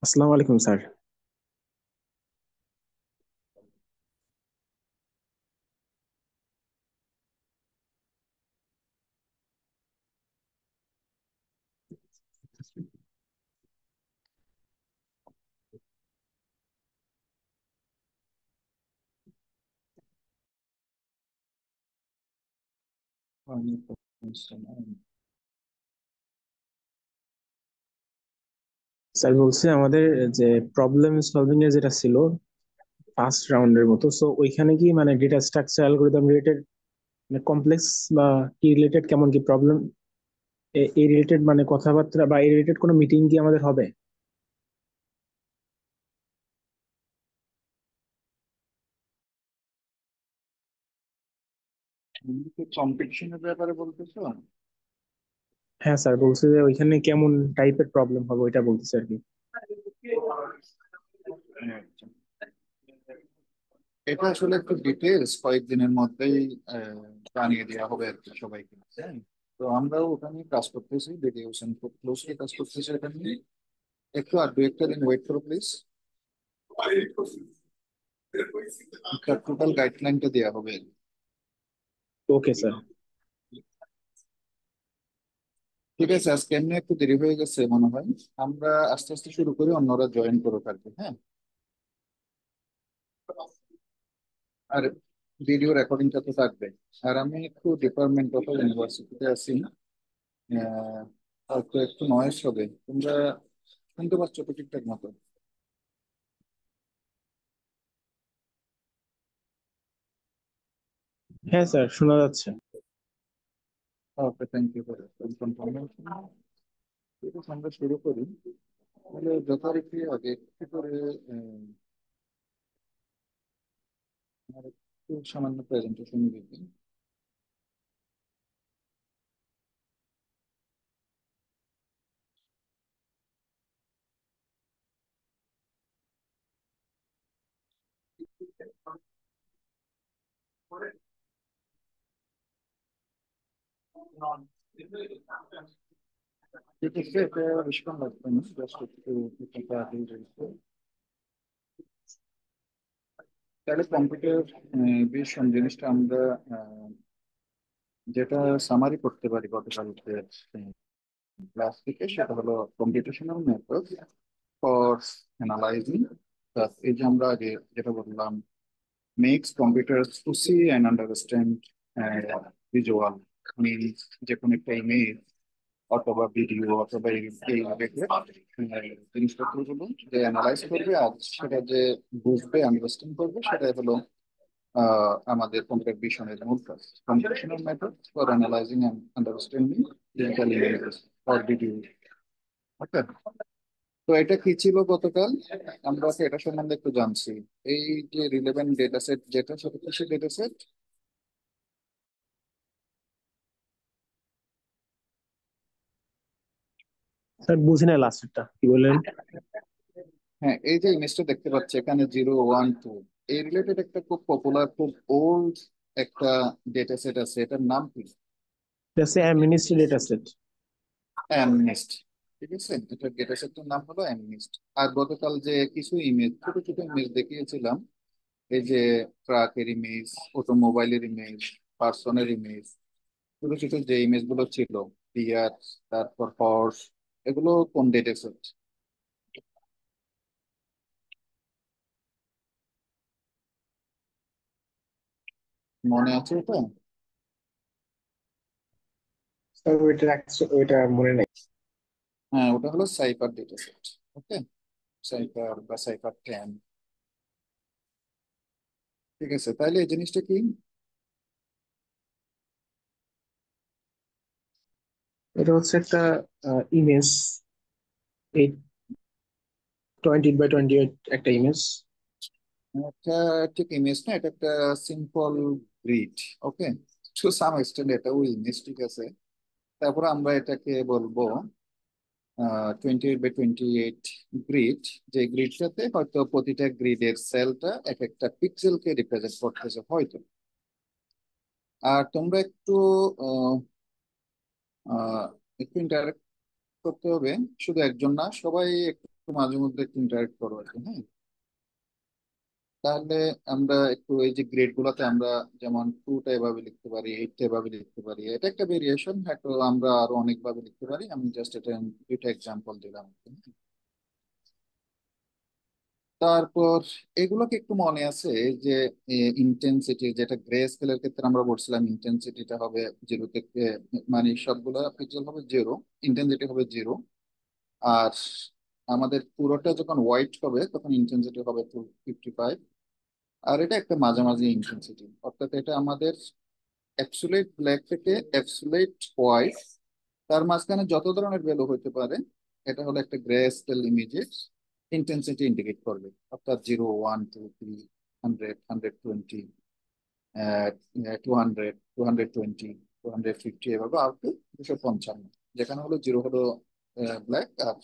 আসসালামু আলাইকুম স্যার। ওয়ালাইকুম আসসালাম। স্যার বলছি আমাদের যে প্রবলেম সলভিং এর যেটা ছিল ফার্স্ট রাউন্ডের মতো, সো ওইখানে কি মানে ডেটা স্ট্রাকচার অ্যালগরিদম রিলেটেড মানে কমপ্লেক্স বা কি রিলেটেড কেমন কি প্রবলেম এই রিলেটেড মানে কথাবার্তা বা এই রিলেটেড কোনো মিটিং কি আমাদের হবে? তুমি কি কম্পিটিশনের ব্যাপারে বলতেছো? হ্যাঁ স্যার, বলছি যে ওইখানে কেমন টাইপের প্রবলেম হবে ওইটা বলতেছি আর কি। আচ্ছা। এটা আসলে একটু ডিটেলস কয়েকদিনের মধ্যেই জানিয়ে দেওয়া হবে আর কি সবাইকে, হ্যাঁ। তো আমরাও ওটা নিয়ে কাজ করতেছি, ডেডিকেশন খুব ক্লোজলি কাজ করতেছি এটা নিয়ে। একটু আর দু একটা দিন ওয়েট করো প্লিজ। টোটাল গাইডলাইনটা দেওয়া হবে আর কি। Okay sir. ঠিক আছে, আজকে এমনি একটু দেরি হয়ে গেছে মনে হয়। আমরা আস্তে আস্তে শুরু করি, অন্যরা জয়েন করো থাকবে, হ্যাঁ। আর ভিডিও রেকর্ডিংটা তো থাকবে। আর আমি একটু ডিপার্টমেন্ট অফ ইউনিভার্সিটিতে আছি। হয়তো একটু নয়েস হবে, তোমরা শুনতে পাচ্ছ তো ঠিকঠাক মতো? হ্যাঁ স্যার, শোনা যাচ্ছে। ওকে, থ্যাংক ইউ ফর কনফার্মেশন। ঠিক আছে, আমরা শুরু করি। তাহলে যথারীতি আগে একটু করে আমার একটু সামান্য প্রেজেন্টেশন দিবি। ঠিক আছে, এটা বেশিক্ষণ লাগবে না, জাস্ট একটু একটু তাড়াতাড়ি রয়েছে। তাহলে কম্পিউটার ভিশন জিনিসটা আমরা যেটা সামারি করতে পারি গতকালকের ক্লাস থেকে, সেটা হলো কম্পিউটেশনাল মেথড ফর অ্যানালাইজিং। এই যে আমরা আগে যেটা বললাম, makes computer to see and understand visual, means যে কোনো একটা ইমেজ অথবা ভিডিও অথবা এই দেখলে জিনিসপত্রগুলো যে অ্যানালাইজ করবে আর সেটা যে বুঝবে আন্ডারস্ট্যান্ড করবে, সেটাই হলো আমাদের কম্পিউটার ভিশনের মূল কাজ। Computational method for analysing and understanding digital images or video. Okay, তো এটা কি ছিল গতকাল? আমরা তো এটা সম্বন্ধে একটু জানছি। এই যে রিলেভেন্ট ডেটা সেট যেটা, সেটা কিসের ডেটা সেট? স্যার বুঝি না লাস্টেরটা কি বললেন। হ্যাঁ, এই যে ইমেজটা দেখতে পাচ্ছি এখানে 0 1 2, এই রিলেটেড একটা খুব পপুলার, খুব ওল্ড একটা ডেটা সেট আছে, এটার নাম কি? এটা হচ্ছে অ্যামনিস্ট্রি ডেটা সেট। অ্যামনেস্ট। ঠিক আছে, এটা ডেটা সেটটার নাম হলো অ্যামনেস্ট। আর গতকাল যে কিছু ইমেজ, ছোট ছোট ইমেজ দেখিয়েছিলাম, এই যে ট্রাকের ইমেজ, অটোমোবাইলের ইমেজ, পার্সনের ইমেজ, ছোট ছোট যে ইমেজ গুলো ছিল, ডিয়ার, তারপর হর্স, এগুলো কোন ডেটা সেট? মনে আছে এটা? স্যার ওইটা ওইটা মনে নাই। হ্যাঁ, ওটা হলো সাইফার ডেটা সেট। ওকে, সাইফার বা সাইফার 10। ঠিক আছে, তাহলে এই জিনিসটা কি? এটা হচ্ছে একটা ইমেজ, 20 বাই 28 একটা ইমেজ। একটা ঠিক ইমেজ না, এটা একটা simple grid. Okay, to some extent এটাও ইমেজ, ঠিক আছে। তারপর আমরা এটাকে বলবো 28 বাই 28 গ্রিড। যে গ্রিডটাতে হয়তো প্রতিটা গ্রিডের সেলটা এক একটা পিক্সেলকে রিপ্রেজেন্ট করতেছে হয়তো। আর তোমরা একটু আহ, আহ, একটু ইন্টারেক্ট করতে হবে, শুধু একজন না, সবাই মাঝে মধ্যে একটু ইন্টারেক্ট করো আর কি, হ্যাঁ। তাহলে আমরা একটু এই যে গ্রেড গুলোতে আমরা যেমন 2টা এভাবে লিখতে পারি, 8টা এভাবে লিখতে পারি, এটা একটা ভেরিয়েশন, হ্যাঁ। তো আমরা আরো অনেকভাবে লিখতে পারি, আমি জাস্ট এটা 2টা এক্সাম্পল দিলাম। তারপর এগুলোকে একটু মনে আছে যে ইন্টেন্সিটি, যেটা গ্রে স্কেলের ক্ষেত্রে আমরা বলছিলাম ইন্টেন্সিটিটা হবে 0 থেকে, মানে সবগুলা পিক্সেল হবে 0, ইন্টেন্সিটি হবে 0। আর আমাদের পুরোটা যখন হোয়াইট হবে তখন ইন্টেন্সিটি হবে 255। আর এটা একটা মাঝামাঝি ইন্টেন্সিটি, অর্থাৎ এটা আমাদের অ্যাবসোলিউট ব্ল্যাক থেকে অ্যাবসোলিউট হোয়াইট, তার মাঝখানে যত ধরনের ভ্যালু হতে পারে, এটা হলো একটা গ্রে স্কেল ইমেজের ইন্টেন্সিটি ইন্ডিকেট করবে। অর্থাৎ 0, 1, 2, 3, 100, 120, 200, 220, 250, এভাবে আপ টু 255। যেখানে হলো 0 হলো ব্ল্যাক, আর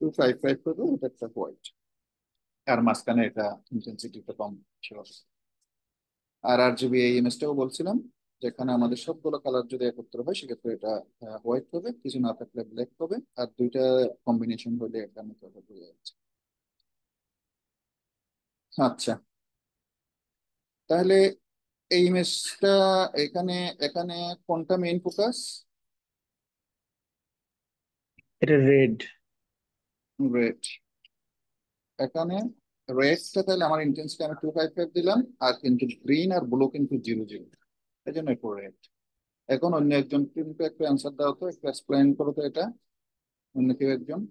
255 হলো এটা একটা হোয়াইট, আর মাঝখানে এটা ইন্টেন্সিটিটা কম ছিল। আর RGB এই ইমেজটাও বলছিলাম, যেখানে আমাদের সবগুলো কালার যদি একত্র হয় সেক্ষেত্রে এটা হোয়াইট হবে, কিছু না থাকলে ব্ল্যাক হবে, আর দুইটা কম্বিনেশন হলে এটা মতো হয়ে যাচ্ছে। আচ্ছা, তাহলে এই ইমেজটা এখানে এখানে কোনটা মেইন ফোকাস? এটা রেড। রেড। এখানে রেডটা তাহলে আমার ইন্টেন্সিটি আমি 255 দিলাম, আর কিন্তু গ্রিন আর ব্লু কিন্তু 00, এই জন্য একটু রেড। এখন অন্য একজন কিন্তু একটু অ্যান্সার দাও তো, একটু এক্সপ্লেইন করো তো এটা, অন্য কেউ একজন।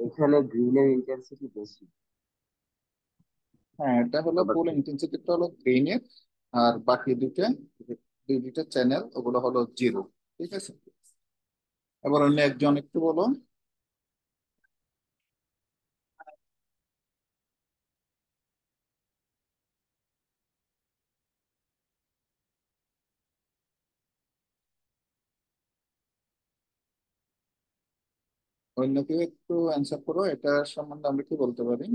এখানে গ্রিনের ইন্টেন্সিটি বেশি। হ্যাঁ, এটা হলো আবার ফুল ইন্টেন্সিটিটা হলো গ্রিনের, আর বাকি দুইটা চ্যানেল ওগুলো হলো 0। ঠিক আছে, এবার অন্য একজন একটু বলো। অন্য কেউ একটু অ্যান্সার করো, এটা সম্বন্ধে আমরা কি বলতে পারি।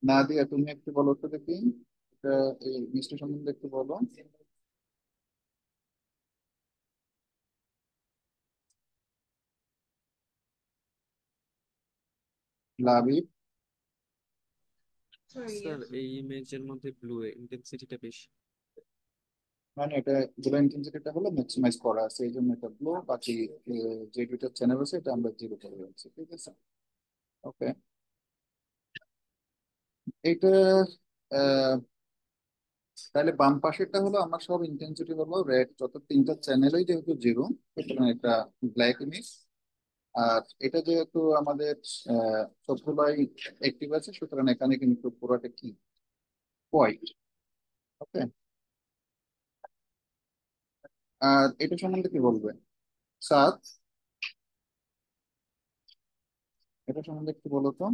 না দিয়া তুমি একটু বলো তো দেখি, এটা এই মিষ্টি সম্বন্ধে একটু বলো। লাভিব। স্যার এই ইমেজের মধ্যে ব্লু ইন্টেন্সিটিটা বেশি। মানে এটা যেটা ইন্টেন্সিটিটা হলো ম্যাক্সিমাইজ করা আছে, এই জন্য এটা ব্লু, বাকি যে দুইটা চ্যানেল আছে এটা আমরা 0 করে রাখছি। ঠিক আছে, ওকে। এইটা তাহলে বাম পাশেরটা হলো আমার সব ইন্টেন্সিটি হলো রেড, যত তিনটা চ্যানেলই যেহেতু 0, সুতরাং এটা ব্ল্যাক ইমেজ। আর এটা যেহেতু আমাদের সবগুলাই অ্যাক্টিভ আছে, সুতরাং এখানে কিন্তু পুরোটা কি হোয়াইট। ওকে, আর এটা সম্বন্ধে কি বলবে সাত? এটা সম্বন্ধে একটু বলো তো।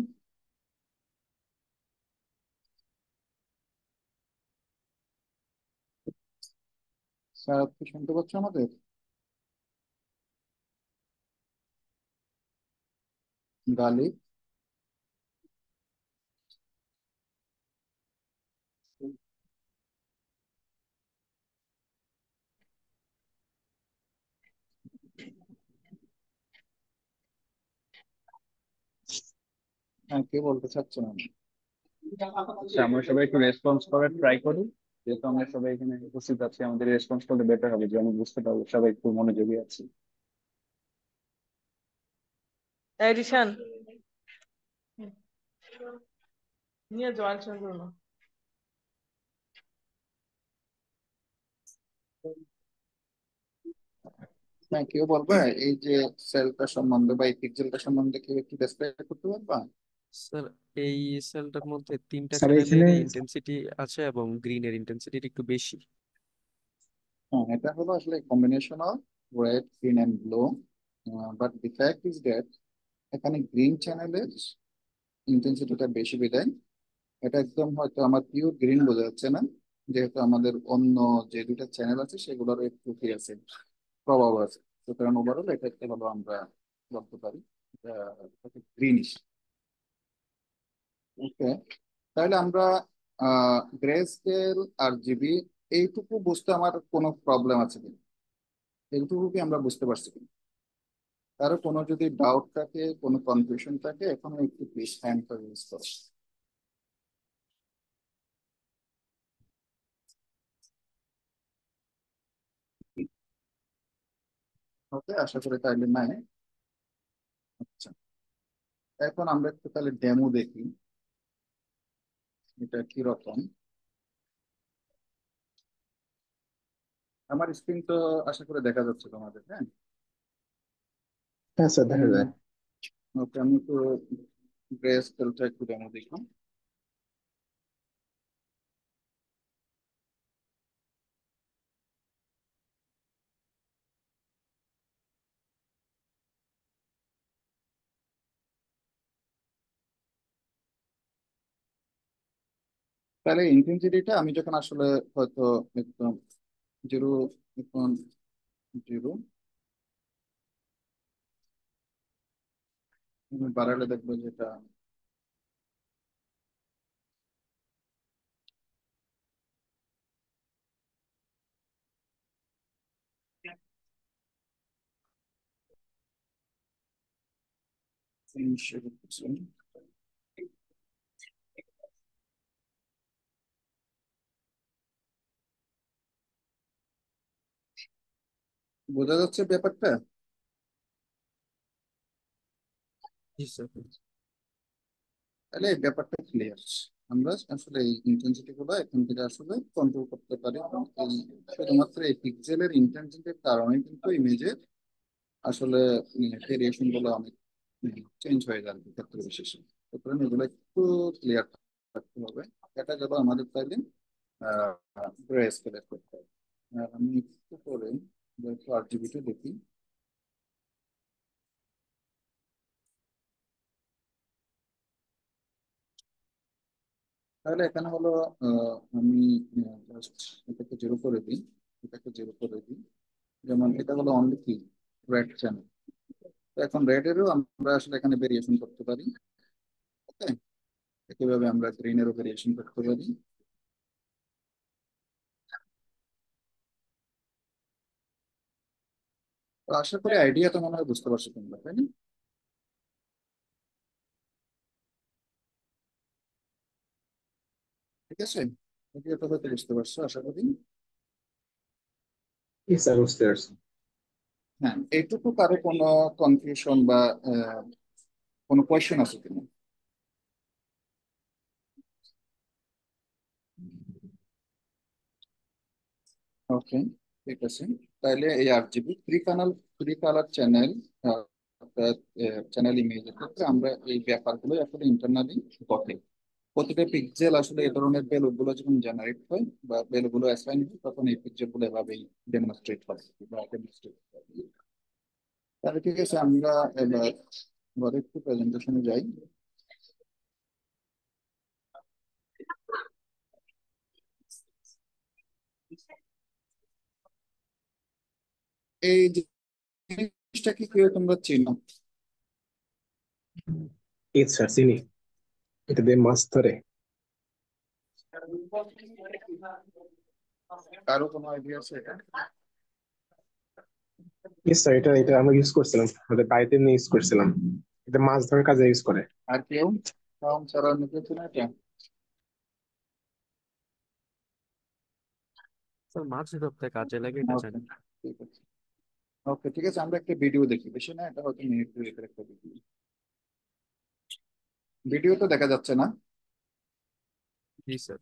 সাত কি শুনতে পাচ্ছ আমাদের? গালি। হ্যাঁ, কে বলতে চাচ্ছে না? আচ্ছা, আমরা সবাই একটু রেসপন্স করার ট্রাই করি। যেহেতু আমরা সবাই এখানে উপস্থিত আছি, আমাদের রেসপন্স করলে বেটার হবে, যে আমি বুঝতে পারবো সবাই একটু মনোযোগী আছি। এডিশন নিয়ে যাও আলোচনা করো না। হ্যাঁ, কেউ বলবে এই যে সেলটা সম্বন্ধে বা এই পিক্সেলটা সম্বন্ধে কেউ একটু ডেসক্রাইব করতে পারবা? স্যার এই সেলটার মধ্যে তিনটা স্যার এখানে চ্যানেলেরই ইন্টেন্সিটি আছে এবং গ্রিনের ইন্টেন্সিটি একটু বেশি। হ্যাঁ, এটা হলো আসলে combination of red, green and blue, but the fact is that এখানে গ্রিন চ্যানেলের ইন্টেন্সিটিটা বেশি বিদায়। এটা একদম হয়তো আমার পিওর গ্রিন বোঝা যাচ্ছে না, যেহেতু আমাদের অন্য যে দুইটা চ্যানেল আছে সেগুলোর একটু কি আছে, প্রভাব আছে, সুতরাং ওভারঅল এটাকে হলো আমরা বলতে পারি গ্রিনিশ। ওকে, তাহলে আমরা গ্রে স্কেল আর জিবি এইটুকু বুঝতে আমার কোনো প্রবলেম আছে কিনা, এইটুকু কি আমরা বুঝতে পারছি কিনা? কারো কোনো যদি ডাউট থাকে, কোনো কনফিউশন থাকে, এখন একটু প্লিজ হ্যান্ড ইউজ করো। ওকে, আশা করি তাইলে নাই। আচ্ছা, এখন আমরা একটু তাহলে ডেমো দেখি এটা কি রকম। আমার স্ক্রিন তো আশা করে দেখা যাচ্ছে তোমাদের, হ্যাঁ? হ্যাঁ স্যার, দেখা যায়। ওকে, আমি তো গ্রে স্কেলটা একটু ডেমো দেখলাম। তাহলে ইন্টেন্সিটিটা আমি যখন আসলে হয়তো একদম জিরো, এখন জিরো বাড়ালে দেখবো যেটা তিনশো percent। বোঝা যাচ্ছে ব্যাপারটা? জি স্যার। তাহলে এই ব্যাপারটা ক্লিয়ার। আমরা আসলে এই ইন্টেন্সিটি গুলো এখান থেকে আসলে কন্ট্রোল করতে পারি। এই শুধুমাত্র এই পিক্সেলের ইন্টেন্সিটির কারণে কিন্তু ইমেজের আসলে ভেরিয়েশন গুলো অনেক চেঞ্জ হয়ে যাবে ক্ষেত্রে বিশেষে। সুতরাং এগুলো একটু ক্লিয়ার থাকতে হবে। এটা গেল আমাদের তাইলে গ্রে স্কেলের করতে হবে। আর আমি একটু করে একটু আরজিবিটা দেখি। তাহলে এখানে হলো আমি জাস্ট এটাকে জিরো করে দিই, এটাকে জিরো করে দিই। যেমন এটা হলো অনলি কি রেড চ্যানেল, তো এখন রেডেরও আমরা আসলে এখানে ভেরিয়েশন করতে পারি। ওকে, একইভাবে আমরা গ্রিনেরও ভেরিয়েশন করতে পারি। তো আশা করি আইডিয়া তো মনে হয় বুঝতে পারছো তোমরা, তাই না? ঠিক আছে, আইডিয়া তো হয়তো বুঝতে পারছো আশা করি। জি স্যার, বুঝতে পারছি। হ্যাঁ, এইটুকু কারো কোনো কনফিউশন বা আহ, কোনো কোয়েশ্চেন আছে কিনা? ওকে, ঠিক আছে। তাহলে এই আরজিবি থ্রি কালার চ্যানেল অর্থাৎ চ্যানেল ইমেজের ক্ষেত্রে আমরা এই ব্যাপারগুলো আসলে ইন্টারনালি ঘটে। প্রতিটা পিক্সেল আসলে এই ধরনের ভ্যালু গুলো যখন জেনারেট হয় বা ভ্যালু গুলো অ্যাসাইন হয়, তখন এই পিক্সেল গুলো এভাবেই ডেমনস্ট্রেট হয় বা ডেমনস্ট্রেট হয়। তাহলে ঠিক আছে, আমরা এবার ঘরে একটু প্রেজেন্টেশনে যাই। এই জিনিসটা কি কেউ তোমরা চিনো? জি স্যার, চিনি। এটা দিয়ে মাছ ধরে। কারো কোনো আইডিয়া আছে এটা? জি স্যার, এটা এটা আমরা ইউজ করছিলাম, আমাদের বাড়িতে নিয়ে ইউজ করছিলাম। এটা মাছ ধরার কাজে ইউজ করে। আর কেউ কারণ ছাড়া নিতে না এটা? স্যার মাছ ধরতে কাজে লাগে এটা ওকে, জানি। ঠিক আছে। ওকে, ঠিক আছে, আমরা একটা ভিডিও দেখি, বেশি না, এটা হয়তো মিনিট দুয়েকের একটা ভিডিও। ভিডিও তো দেখা যাচ্ছে না? জি স্যার।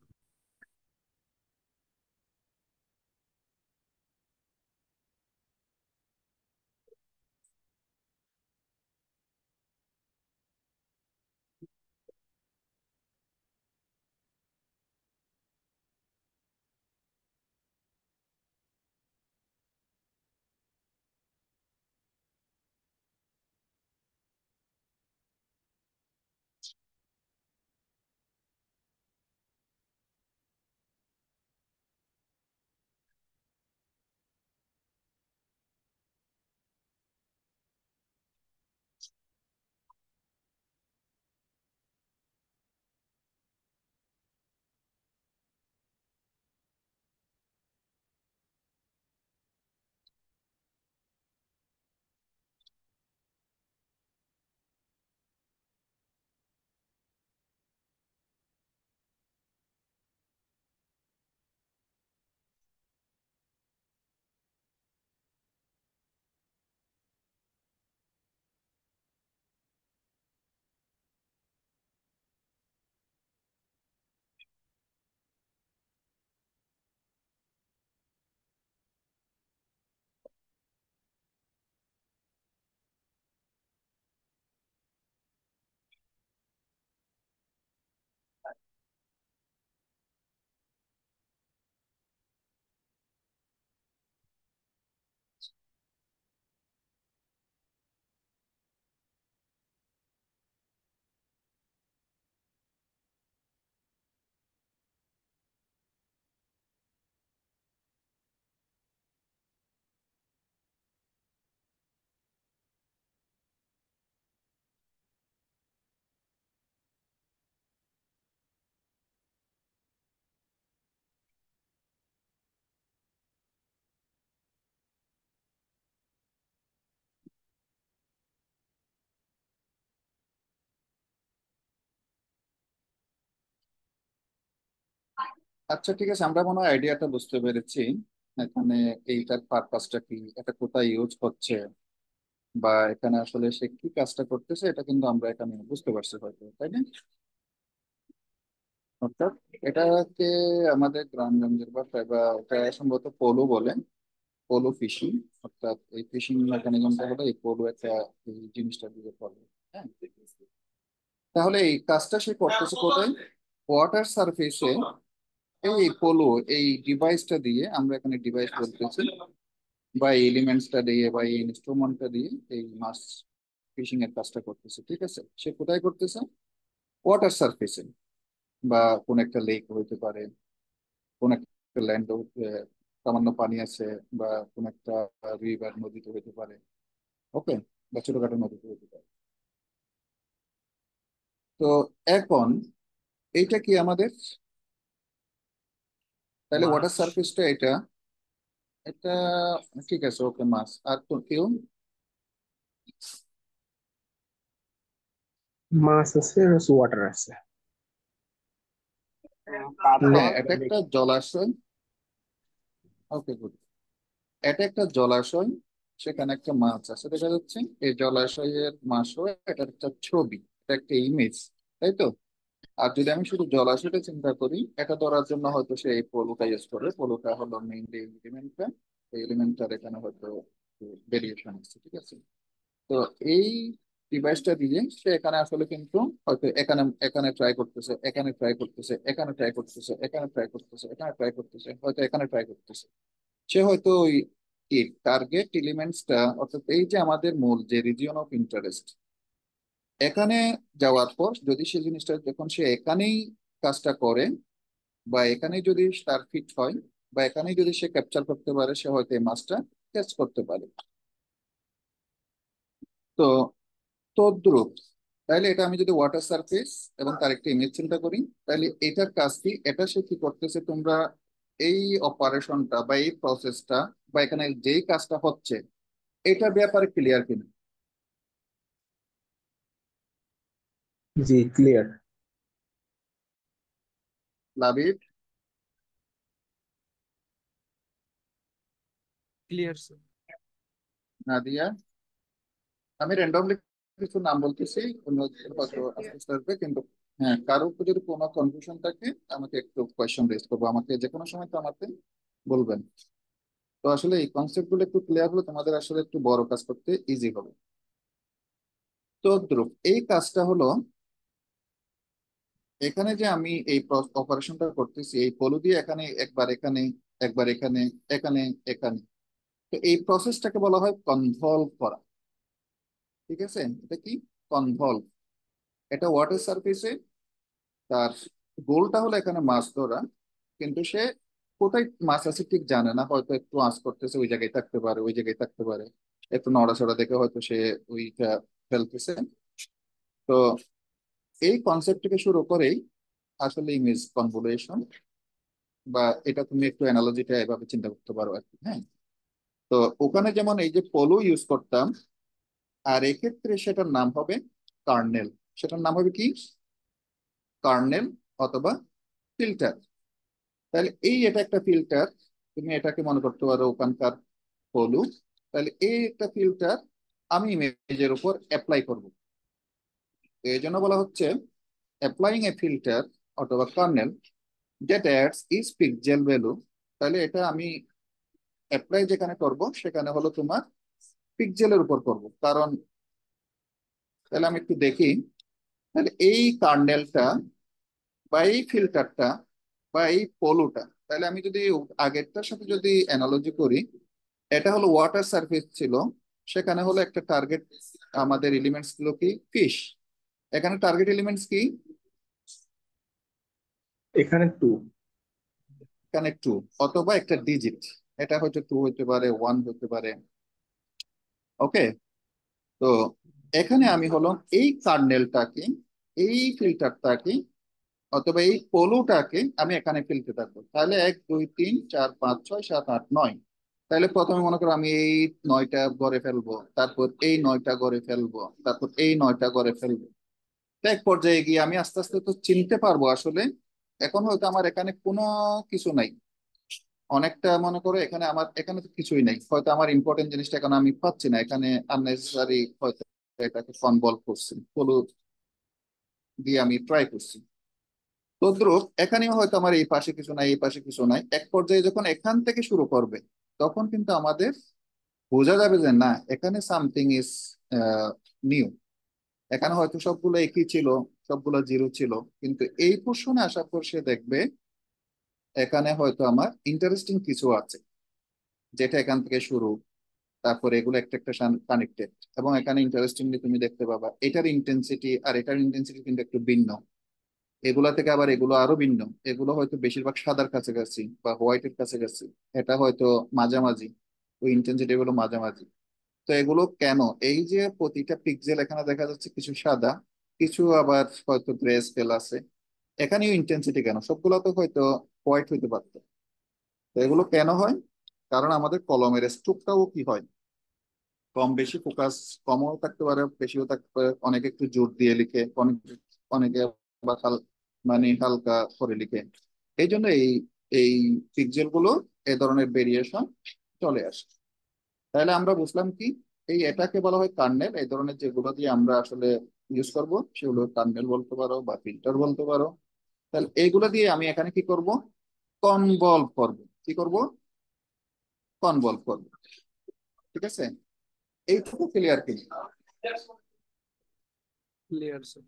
আচ্ছা ঠিক আছে, আমরা মনে হয় আইডিয়াটা বুঝতে পেরেছি। এখানে এইটার পারপাসটা কি, এটা কোথায় ইউজ হচ্ছে, বা এখানে আসলে সে কি কাজটা করতেছে, এটা কিন্তু আমরা এখানে বুঝতে পারছি হয়তো, তাই না? অর্থাৎ এটাকে আমাদের গ্রামগঞ্জের ভাষায় বা এটা সম্ভবত পোলো বলে, পোলো ফিশিং। অর্থাৎ এই ফিশিং মেকানিজমটা হলো এই পোলো একটা এই জিনিসটা দিয়ে করে। হ্যাঁ, তাহলে এই কাজটা সে করতেছে কোথায়? ওয়াটার সারফেসে। এই পোলো এই ডিভাইসটা দিয়ে, আমরা এখানে ডিভাইস বলতেছি, বা এই এলিমেন্টসটা দিয়ে বা এই ইনস্ট্রুমেন্টটা দিয়ে এই মাছ ফিশিং এর কাজটা করতেছে। ঠিক আছে, সে কোথায় করতেছে? ওয়াটার সারফেসে, বা কোন একটা লেক হইতে পারে, কোন একটা ল্যান্ড, সামান্য পানি আছে, বা কোন একটা রিভার নদীতে হইতে পারে। ওকে, বা ছোটখাটো নদীতে হইতে পারে। তো এখন এইটা কি আমাদের, তাহলে ওয়াটার মাছ। সারফেসটা এটা, এটা ঠিক আছে। ওকে, মাছ। আর তো কেউ? মাছ আছে, ওয়াটার আছে। হ্যাঁ, পাথর। এটা একটা জলাশয়। ওকে, গুড। এটা একটা জলাশয়, সেখানে একটা মাছ আছে দেখা যাচ্ছে। এই জলাশয়ের মাছ হয়ে এটা একটা ছবি, এটা একটা ইমেজ, তাই তো? আর যদি আমি শুধু জলাশয়টা চিন্তা করি, এটা ধরার জন্য হয়তো সে এই পলুটা ইউজ করে। পলুটা হলো মেইনলি এলিমেন্টটা, এই এলিমেন্টটার এখানে হয়তো ভেরিয়েশন আছে। ঠিক আছে, তো এই ডিভাইসটা দিয়ে সে এখানে আসলে কিন্তু হয়তো এখানে এখানে ট্রাই করতেছে, এখানে ট্রাই করতেছে, এখানে ট্রাই করতেছে, এখানে ট্রাই করতেছে, এখানে ট্রাই করতেছে, হয়তো এখানে ট্রাই করতেছে। সে হয়তো ওই কি টার্গেট এলিমেন্টসটা, অর্থাৎ এই যে আমাদের মূল যে রিজিয়ন অফ ইন্টারেস্ট, এখানে যাওয়ার পর যদি সে জিনিসটা যখন সে এখানেই কাজটা করে, বা এখানেই যদি তার ফিট হয়, বা এখানেই যদি সে ক্যাপচার করতে পারে, সে হয়তো এই মাছটা ক্যাচ করতে পারে। তো তদ্রুপ, তাইলে এটা আমি যদি ওয়াটার সারফেস এবং তার একটা ইমেজ চিন্তা করি, তাহলে এটার কাজ কি, এটা সে কি করতেছে, তোমরা এই অপারেশনটা বা এই প্রসেসটা বা এখানে যেই কাজটা হচ্ছে, এটার ব্যাপারে ক্লিয়ার কিনা? জি, clear. Labib, clear sir. Nadia? আমি র্যান্ডমলি কিছু নাম বলতেছি, অন্যদের হয়তো আস্তে আস্তে আসবে, কিন্তু হ্যাঁ, কারোর উপর যদি কোনো কনফিউশন থাকে আমাকে একটু কোয়েশ্চেন রেজ করবো, আমাকে যে কোনো সময় তো আমাকে বলবেন। তো আসলে এই কনসেপ্ট গুলো একটু ক্লিয়ার হলে তোমাদের আসলে একটু বড় কাজ করতে ইজি হবে। তো ধ্রুব, এই কাজটা হলো এখানে যে আমি এই অপারেশনটা করতেছি, এই পলু দিয়ে এখানে একবার এখানে, একবার এখানে, এখানে, এখানে। তো এই প্রসেসটাকে বলা হয় কনভলভ করা। ঠিক আছে, এটা কি? কনভলভ। এটা ওয়াটার সারফেসে, তার গোলটা হলো এখানে মাছ ধরা, কিন্তু সে কোথায় মাছ আছে ঠিক জানে না। হয়তো একটু আঁচ করতেছে, ওই জায়গায় থাকতে পারে, ওই জায়গায় থাকতে পারে, একটু নড়াচড়া দেখে হয়তো সে ওইটা ফেলতেছে। তো এই কনসেপ্ট থেকে শুরু করেই আসলে ইমেজ কনভলিউশন, বা এটা তুমি একটু অ্যানালজিটা এভাবে চিন্তা করতে পারো আর কি। হ্যাঁ, তো ওখানে যেমন এই যে পলো ইউজ করতাম, আর এক্ষেত্রে সেটার নাম হবে কার্নেল। সেটার নাম হবে কি? কার্নেল, অথবা ফিল্টার। তাহলে এই এটা একটা ফিল্টার, তুমি এটাকে মনে করতে পারো ওখানকার পলু। তাহলে এই একটা ফিল্টার আমি ইমেজের উপর অ্যাপ্লাই করব। এই জন্য বলা হচ্ছে অ্যাপ্লাইং এ ফিল্টার অথবা kernel that ads is pixel value. তাহলে এটা আমি অ্যাপ্লাই যেখানে করব সেখানে হলো তোমার পিক্সেলের উপর করব। কারণ তাহলে আমি একটু দেখি, তাহলে এই কার্নেলটা বা এই ফিল্টারটা বা এই পলুটা, তাহলে আমি যদি আগেরটার সাথে যদি অ্যানালজি করি, এটা হলো ওয়াটার সারফেস ছিল, সেখানে হলো একটা টার্গেট, আমাদের এলিমেন্টস গুলো কি? ফিশ। এখানে টার্গেট এলিমেন্টস কি? এখানে টু। এখানে টু, অথবা একটা ডিজিট। এটা হয়তো টু হতে পারে, ওয়ান হতে পারে। ওকে, তো এখানে আমি হলো এই কার্নেলটাকে, এই ফিল্টারটাকে, অথবা এই পলুটাকে আমি এখানে ফেলতে থাকবো। তাহলে 1 2 3 4 5 6 7 8 9। তাহলে প্রথমে মনে করো আমি এই 9টা গড়ে ফেলবো, তারপর এই 9টা গড়ে ফেলবো, তারপর এই 9টা গড়ে ফেলবো। তো এক পর্যায়ে গিয়ে আমি আস্তে আস্তে তো চিনতে পারবো আসলে এখন হয়তো আমার এখানে কোনো কিছু নাই, অনেকটা মনে করো এখানে আমার এখানে তো কিছুই নাই, হয়তো আমার ইম্পর্টেন্ট জিনিসটা এখন আমি পাচ্ছি না, এখানে আননেসেসারি হয়তো এটাকে কনভলভ করছি, ফলো দিয়ে আমি ট্রাই করছি। তদ্রুপ এখানেও হয়তো আমার এই পাশে কিছু নাই, এই পাশে কিছু নাই, এক পর্যায়ে যখন এখান থেকে শুরু করবে তখন কিন্তু আমাদের বোঝা যাবে যে না, এখানে সামথিং ইজ নিউ। এখানে হয়তো সবগুলো একই ছিল, সবগুলো জিরো ছিল, কিন্তু এই পোর্শনে আসার পর সে দেখবে এখানে হয়তো আমার ইন্টারেস্টিং কিছু আছে, যেটা এখান থেকে শুরু, তারপরে এগুলো একটা একটা কানেক্টেড। এবং এখানে ইন্টারেস্টিংলি তুমি দেখতে পাবা এটার ইন্টেন্সিটি আর এটার ইন্টেন্সিটি কিন্তু একটু ভিন্ন, এগুলা থেকে আবার এগুলো আরো ভিন্ন। এগুলো হয়তো বেশিরভাগ সাদার কাছাকাছি বা হোয়াইটের কাছাকাছি, এটা হয়তো মাঝামাঝি, ওই ইন্টেন্সিটি গুলো মাঝামাঝি। তো এগুলো কেন, এই যে প্রতিটা পিক্সেল এখানে দেখা যাচ্ছে কিছু সাদা, কিছু আবার হয়তো গ্রে স্কেল আছে, এখানেও ইন্টেন্সিটি কেন, সবগুলো তো হয়তো হোয়াইট হইতে পারতো। তো এগুলো কেন হয়, কারণ আমাদের কলমের স্ট্রোকটাও কি হয়, কম বেশি ফোকাস, কমও থাকতে পারে বেশিও থাকতে পারে, অনেকে একটু জোর দিয়ে লিখে, অনেকে অনেকে আবার মানে হালকা করে লিখে। এই জন্য এই এই পিক্সেল গুলো এ ধরনের ভেরিয়েশন চলে আসে। তাহলে আমরা বুঝলাম কি, এই এটাকে বলা হয় কার্নেল। এই ধরনের যেগুলো দিয়ে আমরা আসলে ইউজ করব সেগুলো কার্নেল বলতে পারো বা ফিল্টার বলতে পারো। তাহলে এইগুলো দিয়ে আমি এখানে কি করব, কনভলভ করব। কি করব, কনভলভ করব। ঠিক আছে, এইটুকু ক্লিয়ার কি? Clear sir.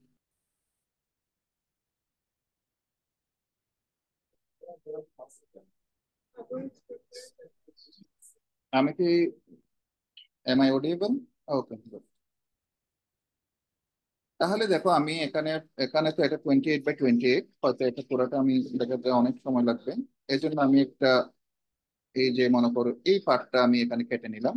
আমি কি, এম আই অডিয়েবল? ওকে। তাহলে দেখো আমি এখানে, এখানে তো এটা 28 বাই 28, হয়তো এটা পুরোটা আমি দেখাতে অনেক সময় লাগবে। এই জন্য আমি একটা, এই যে মনে করো এই পার্টটা আমি এখানে কেটে নিলাম।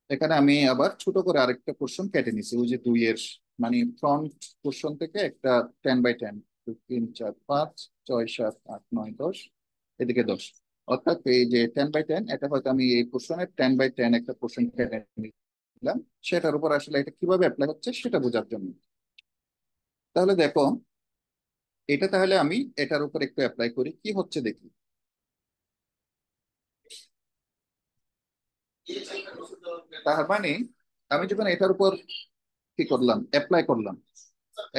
এখানে আমি আবার ছোট করে আরেকটা পোর্শন কেটে নিছি, ওই যে 2 এর, মানে ফ্রন্ট পোর্শন থেকে একটা 10 বাই 10, 2 3 4 5 6 7 8 9 10, এদিকে 10, অর্থাৎ এই যে 10 বাই 10, এটা হয়তো আমি এই পোর্শনের 10 বাই 10 একটা পোর্শন কেটে নিলাম, সেটার উপর আসলে এটা কিভাবে অ্যাপ্লাই হচ্ছে সেটা বোঝার জন্য। তাহলে দেখো, এটা তাহলে আমি এটার উপর একটু অ্যাপ্লাই করি, কি হচ্ছে দেখি। তার মানে আমি যখন এটার উপর কি করলাম, অ্যাপ্লাই করলাম,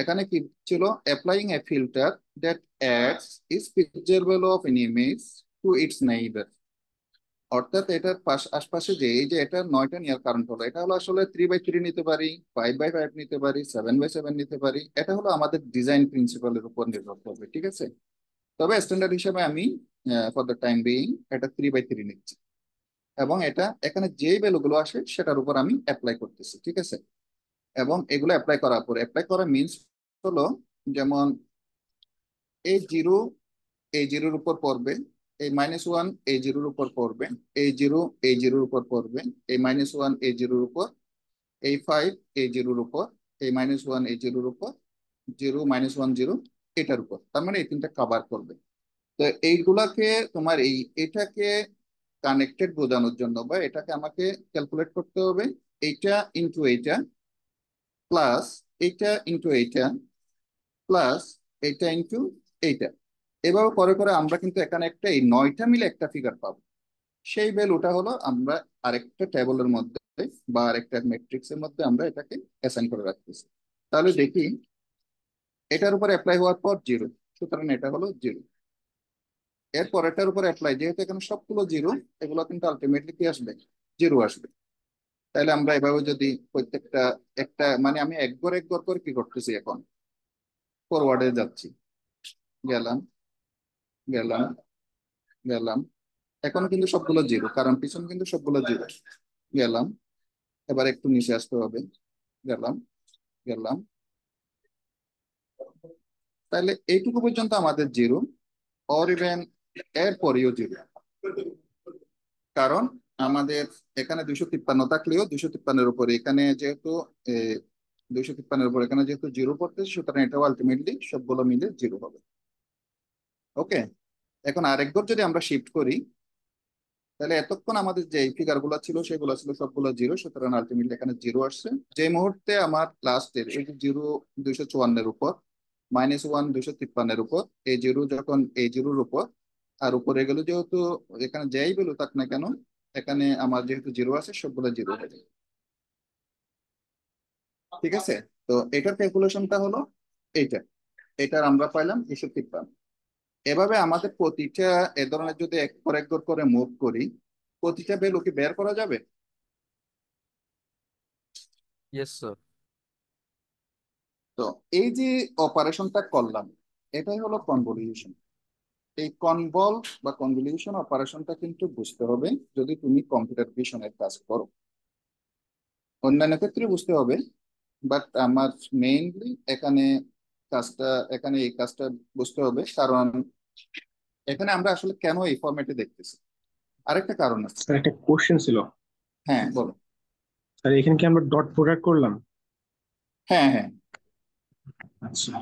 এখানে কি ছিল, applying A filter that ads is picture value of N image to its neighbour. অর্থাৎ এটার আশপাশে যে এই যে এটা 9টা নেওয়ার কারণ হলো, এটা হলো আসলে 3 বাই 3 নিতে পারি, 5 বাই 5 নিতে পারি, 7 বাই 7 নিতে পারি, এটা হলো আমাদের ডিজাইন প্রিন্সিপালের উপর নির্ভর করবে। ঠিক আছে, তবে স্ট্যান্ডার্ড হিসেবে আমি ফর দ্য টাইম বিইং এটা 3 বাই 3 নিচ্ছি, এবং এটা এখানে যে ভ্যালুগুলো আসে সেটার উপর আমি অ্যাপ্লাই করতেছি। ঠিক আছে, এবং এগুলো অ্যাপ্লাই করার পর, অ্যাপ্লাই করা মিনস হলো, যেমন এই জিরো এই জিরোর উপর পড়বে, এই -1 এই জিরোর উপর পড়বে, এই জিরো এই জিরোর উপর পড়বে, এই -1 এই জিরোর উপর, এই 5 এই জিরোর উপর, এই -1 এই জিরোর উপর, 0 -1 0 এটার উপর, তার মানে এই তিনটা কভার করবে। তো এইগুলাকে তোমার এটাকে কানেক্টেড বোঝানোর জন্য বা এটাকে আমাকে ক্যালকুলেট করতে হবে, এইটা ইন্টু এইটা প্লাস এইটা ইন্টু এইটা প্লাস এইটা ইন্টু এইটা। এভাবে করে করে আমরা কিন্তু এখানে একটা এই 9টা মিলে একটা ফিগার পাবো। সেই ভ্যালুটা হলো আমরা আরেকটা টেবিলের মধ্যে বা আরেকটা ম্যাট্রিক্সের মধ্যে আমরা এটাকে অ্যাসাইন করে রাখতেছি। তাহলে দেখি, এটার উপর অ্যাপ্লাই হওয়ার পর 0, সুতরাং এটা হলো 0। এরপর এটার উপর অ্যাপ্লাই, যেহেতু এখানে সবগুলো 0, এগুলো কিন্তু আলটিমেটলি কি আসবে, 0 আসবে। তাহলে আমরা এভাবে যদি প্রত্যেকটা একটা, মানে আমি একবার একবার করে কি করতেছি, এখন ফরওয়ার্ডে যাচ্ছি, গেলাম গেলাম গেলাম, এখন কিন্তু সবগুলো 0, কারণ পিছন কিন্তু সবগুলো 0। গেলাম, এবার একটু নিচে আসতে হবে, গেলাম গেলাম, তাহলে এইটুকু পর্যন্ত আমাদের 0, অর ইভেন এর পরেও 0, কারণ আমাদের এখানে 253 থাকলেও 253-এর উপরে এখানে যেহেতু 253-এর উপর এখানে যেহেতু 0 পড়তেছে, সুতরাং এটাও আলটিমেটলি সবগুলো মিলে 0 হবে। ওকে, এখন আরেকবার যদি আমরা শিফট করি, তাহলে এতক্ষণ আমাদের যে ফিগার গুলো ছিল সেগুলো ছিল সবগুলো 0, সুতরাং আলটিমেটলি এখানে 0 আসছে। যে মুহূর্তে আমার লাস্টের এই যে 0 254-এর উপর -1 253-এর উপর, A0 যখন A0-র উপর, আর উপরে গেলে যেহেতু এখানে যাই ভ্যালু থাক না কেন, এখানে আমার যেহেতু জিরো আছে সবগুলো জিরো হয়ে যাবে। ঠিক আছে, তো এটার ক্যালকুলেশনটা হলো এইটা, এটার আমরা পাইলাম 253। এভাবে আমাদের প্রতিটা এ ধরনের যদি এক পর এক করে মুভ করি, প্রতিটা ভ্যালু কি বের করা যাবে? Yes sir. তো এই যে অপারেশনটা করলাম, এটাই হলো কনভলিউশন। এই কনভলভ বা কনভলিউশন অপারেশনটা কিন্তু বুঝতে হবে যদি তুমি কম্পিউটার ভিশনের কাজ করো। অন্যান্য ক্ষেত্রে বুঝতে হবে, বাট আমার মেইনলি এখানে কাজটা, এখানে এই কাজটা বুঝতে হবে, কারণ এখানে আমরা আসলে কেন এই ফরম্যাটে দেখতেছি। আরেকটা কারণ আছে। স্যার একটা কোশ্চেন ছিল। হ্যাঁ বলো। স্যার এখানে কি আমরা ডট প্রোডাক্ট করলাম? হ্যাঁ হ্যাঁ, আচ্ছা।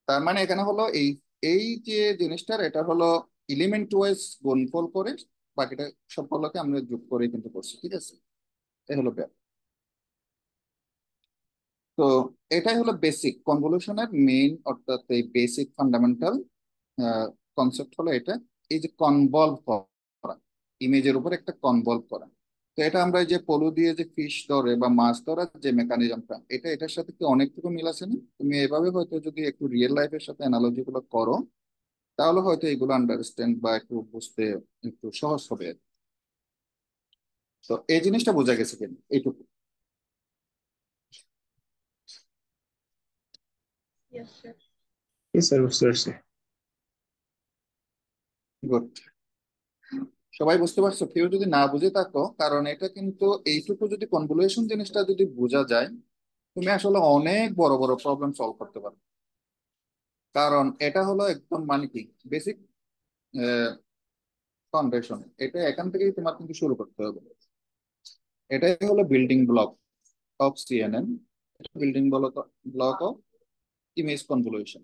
তার মানে এখানে হলো এই এই যে জিনিসটার, এটা হলো এলিমেন্ট ওয়াইজ গুণফল করে বাকিটা সবগুলোকে আমরা যোগ করে কিন্তু করছি। ঠিক আছে, এই হলো ব্যাপার। তো এটাই হলো বেসিক কনভলিউশনের মেইন, অর্থাৎ এই বেসিক ফান্ডামেন্টাল কনসেপ্ট হলো এটা। এই যে কনভলভ করা, ইমেজের উপর একটা কনভলভ করা। তো এটা আমরা এই যে পলু দিয়ে যে ফিশ ধরে বা মাছ ধরার যে মেকানিজমটা, এটা এটার সাথে কি অনেকটুকু মিল আছে না? তুমি এভাবে হয়তো যদি একটু রিয়েল লাইফের সাথে অ্যানালজি গুলো করো, তাহলে হয়তো এগুলো আন্ডারস্ট্যান্ড বা একটু বুঝতে একটু সহজ হবে আর কি। তো এই জিনিসটা বোঝা গেছে কিনা এইটুকু? এই স্যার বুঝতে পারছি। গুড। সবাই বুঝতে পারছো? কেউ যদি না বুঝে থাকো, কারণ এটা কিন্তু এইটুকু যদি কনভলিউশন জিনিসটা যদি বোঝা যায়, তুমি আসলে অনেক বড় বড় প্রবলেম সলভ করতে পারো। কারণ এটা হলো একদম মানে কি বেসিক ফাউন্ডেশন, এটা এখান থেকেই তোমার কিন্তু শুরু করতে হবে। এটাই হলো building block of CNN, building block block of image convolution.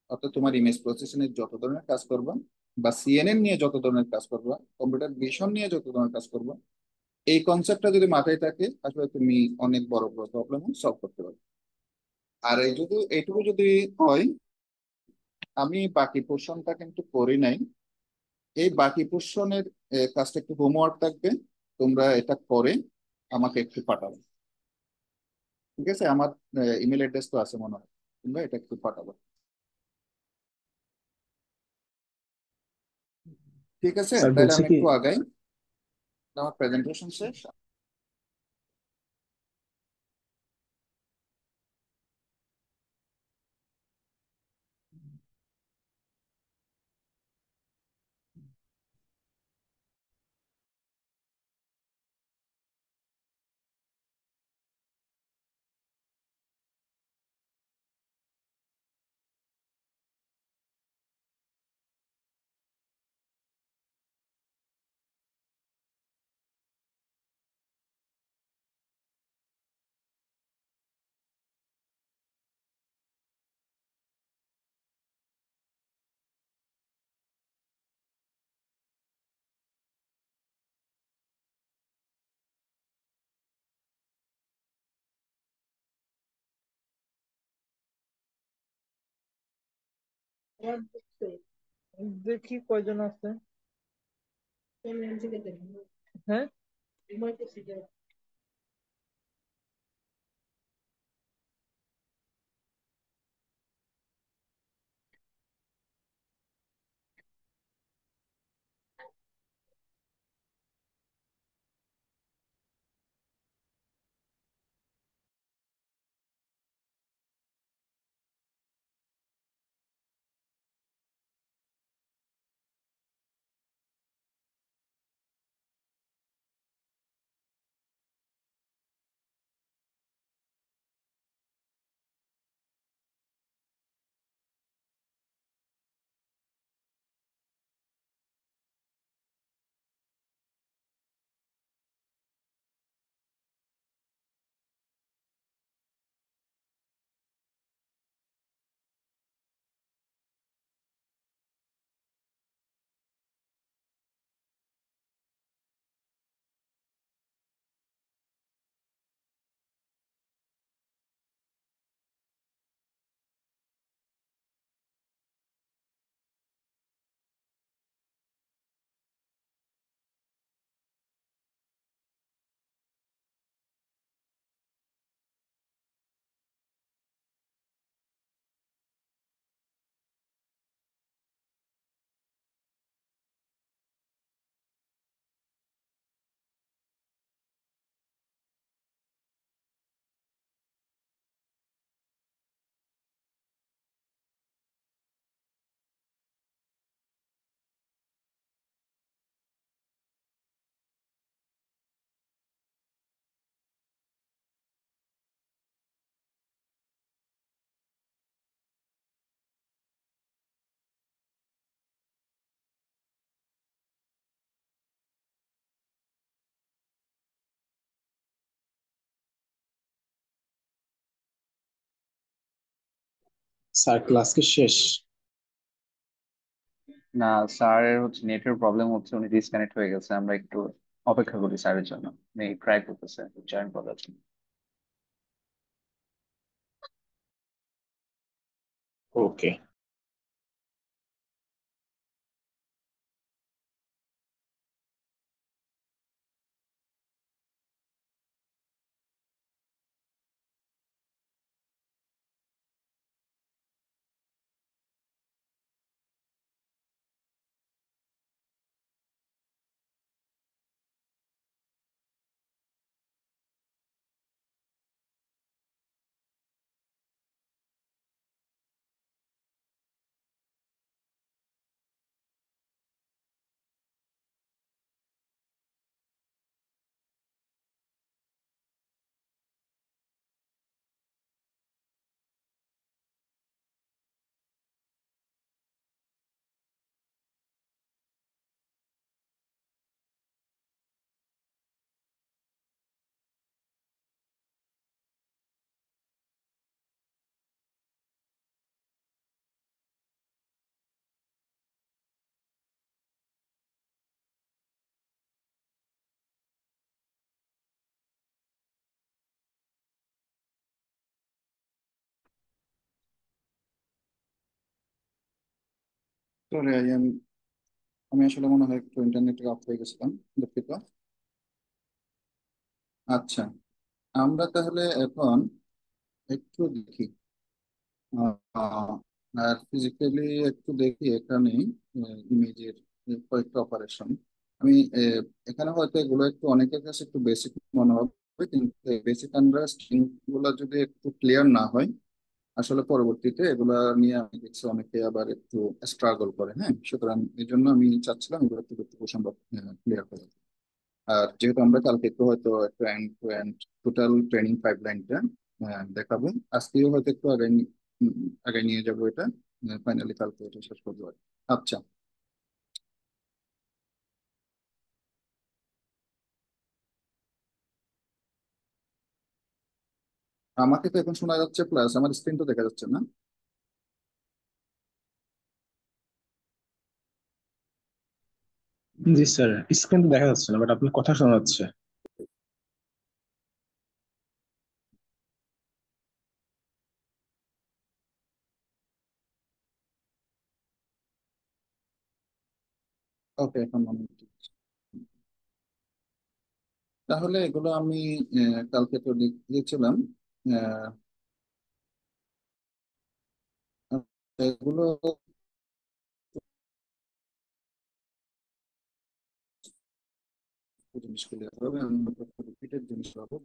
অর্থাৎ তোমার ইমেজ প্রসেসিংয়ের যত ধরনের কাজ করবা, বা সিএনএন নিয়ে যত ধরনের কাজ করবা, কম্পিউটার ভিশন নিয়ে যত ধরনের কাজ করবা, এই কনসেপ্টটা যদি মাথায় থাকে, আসলে তুমি অনেক বড় বড় প্রবলেম সলভ করতে পারবে। আর এই যদি এইটুকু যদি হয়, আমি বাকি পোর্শনটা কিন্তু করি নাই। এই বাকি পোর্শনের কাজটা একটু হোমওয়ার্ক থাকবে, তোমরা এটা করে আমাকে একটু পাঠাবে। ঠিক আছে, আমার ইমেল অ্যাড্রেস তো আছে মনে হয়, তোমরা এটা একটু পাঠাবো। ঠিক আছে, স্যার তাহলে বলছি আমি কি, একটু আগাই। আমার প্রেজেন্টেশন শেষ। দেখি কয়জন আছে। হ্যাঁ। স্যার ক্লাস কি শেষ? না, স্যারের হচ্ছে নেটের প্রবলেম হচ্ছে, উনি ডিসকানেক্ট হয়ে গেছে। আমরা একটু অপেক্ষা করি স্যারের জন্য, উনি ট্রাই করতেছে জয়েন করার জন্য। ওকে। সরি, আমি আমি আসলে মনে হয় একটু ইন্টারনেটে অফ হয়ে গেছিলাম, দুঃখিত। আচ্ছা, আমরা তাহলে এখন একটু দেখি, আহ, আর ফিজিক্যালি একটু দেখি এখানে ইমেজের কয়েকটা অপারেশন। আমি এখানে হয়তো এগুলো একটু অনেকের কাছে একটু বেসিক মনে হবে, কিন্তু বেসিক আন্ডারস্ট্যান্ডিং গুলো যদি একটু ক্লিয়ার না হয়, আসলে পরবর্তীতে এগুলা নিয়ে আমি দেখছি অনেকে আবার একটু স্ট্রাগল করে। হ্যাঁ, সুতরাং এই জন্য আমি চাচ্ছিলাম এগুলো একটু যতটুকু সম্ভব ক্লিয়ার করে। আর যেহেতু আমরা কালকে একটু হয়তো একটু end to end total training পাইপলাইনটা দেখাবো, আজকেও হয়তো একটু আগে নিয়ে যাবো এটা, ফাইনালি কালকে এটা শেষ করবো আর কি। আচ্ছা, আমাকে তো এখন শোনা যাচ্ছে, প্লাস আমার স্ক্রিন তো দেখা যাচ্ছে না। জি স্যার, স্ক্রিন দেখা যাচ্ছে না, বাট আপনার কথা শোনা যাচ্ছে। ওকে, এখন মনে হচ্ছে। তাহলে এগুলো আমি কালকে তো দিয়েছিলাম। আহ, এগুলো জিনিসগুলো হবে, রিপিটেড জিনিস হবে।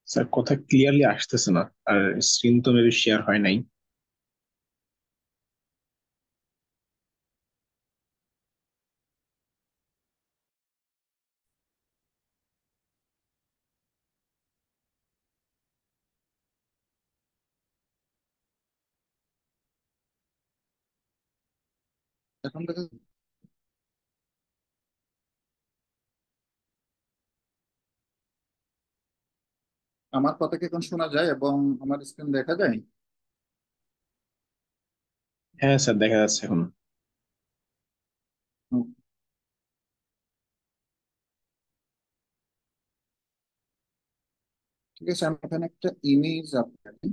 স্যার কথা ক্লিয়ারলি আসতেছে না, আর স্ক্রিন তো মেবি শেয়ার হয় নাই। এখন দেখা, আমার কথা কি এখন শোনা যায় এবং আমার স্ক্রিন দেখা যায়? হ্যাঁ স্যার, দেখা যাচ্ছে এখন। হুম, ঠিক আছে, আমি এখানে একটা ইমেজ আপনাকে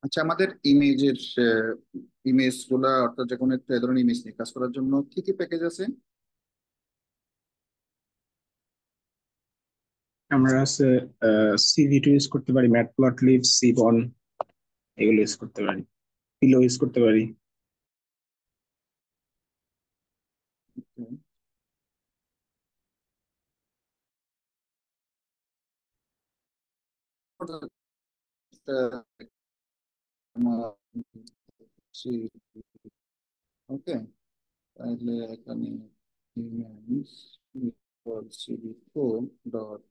আচ্ছা, আমাদের ইমেজ গুলা, অর্থাৎ যে কোনো একটা এ ধরনের ইমেজ নিয়ে কাজ করার জন্য কি কি প্যাকেজ আছে? আমরা আছে সিভি2 ইউজ করতে পারি, ম্যাটপ্লটলিব, সিবন, এগুলো ইউজ করতে পারি, পিলো ইউজ করতে পারি। Okay. ওকে, তাহলে এখানে humans equals cd4 dot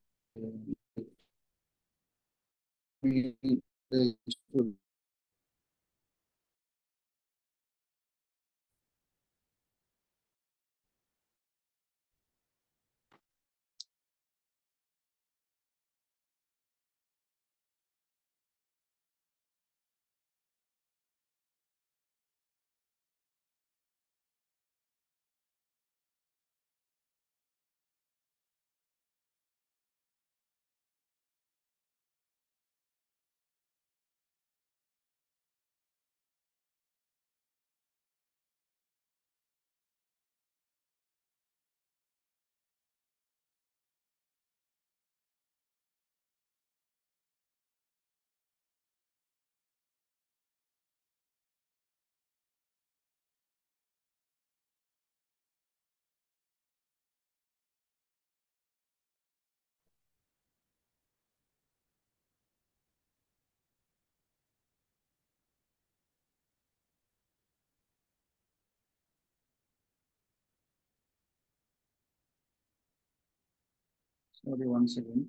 sorry, 1 second.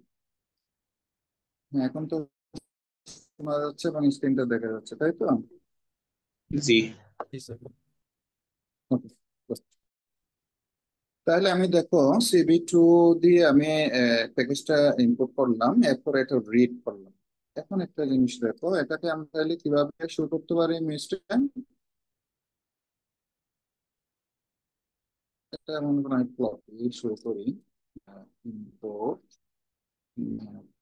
হ্যাঁ, এখন তো শোনা যাচ্ছে এবং স্ক্রিনটা দেখা যাচ্ছে, তাই তো? জি। জি স্যার। Okay. তাহলে আমি দেখো সিবি2 দিয়ে আমি প্যাকেজটা ইনপুট করলাম, এরপর এটা রিড করলাম। এখন একটা জিনিস দেখো, এটাকে আমরা তাহলে কিভাবে শুরু করতে পারি মিস্টার? এটা এমন কোনো প্লট দিয়ে শুরু করি। ইনপুট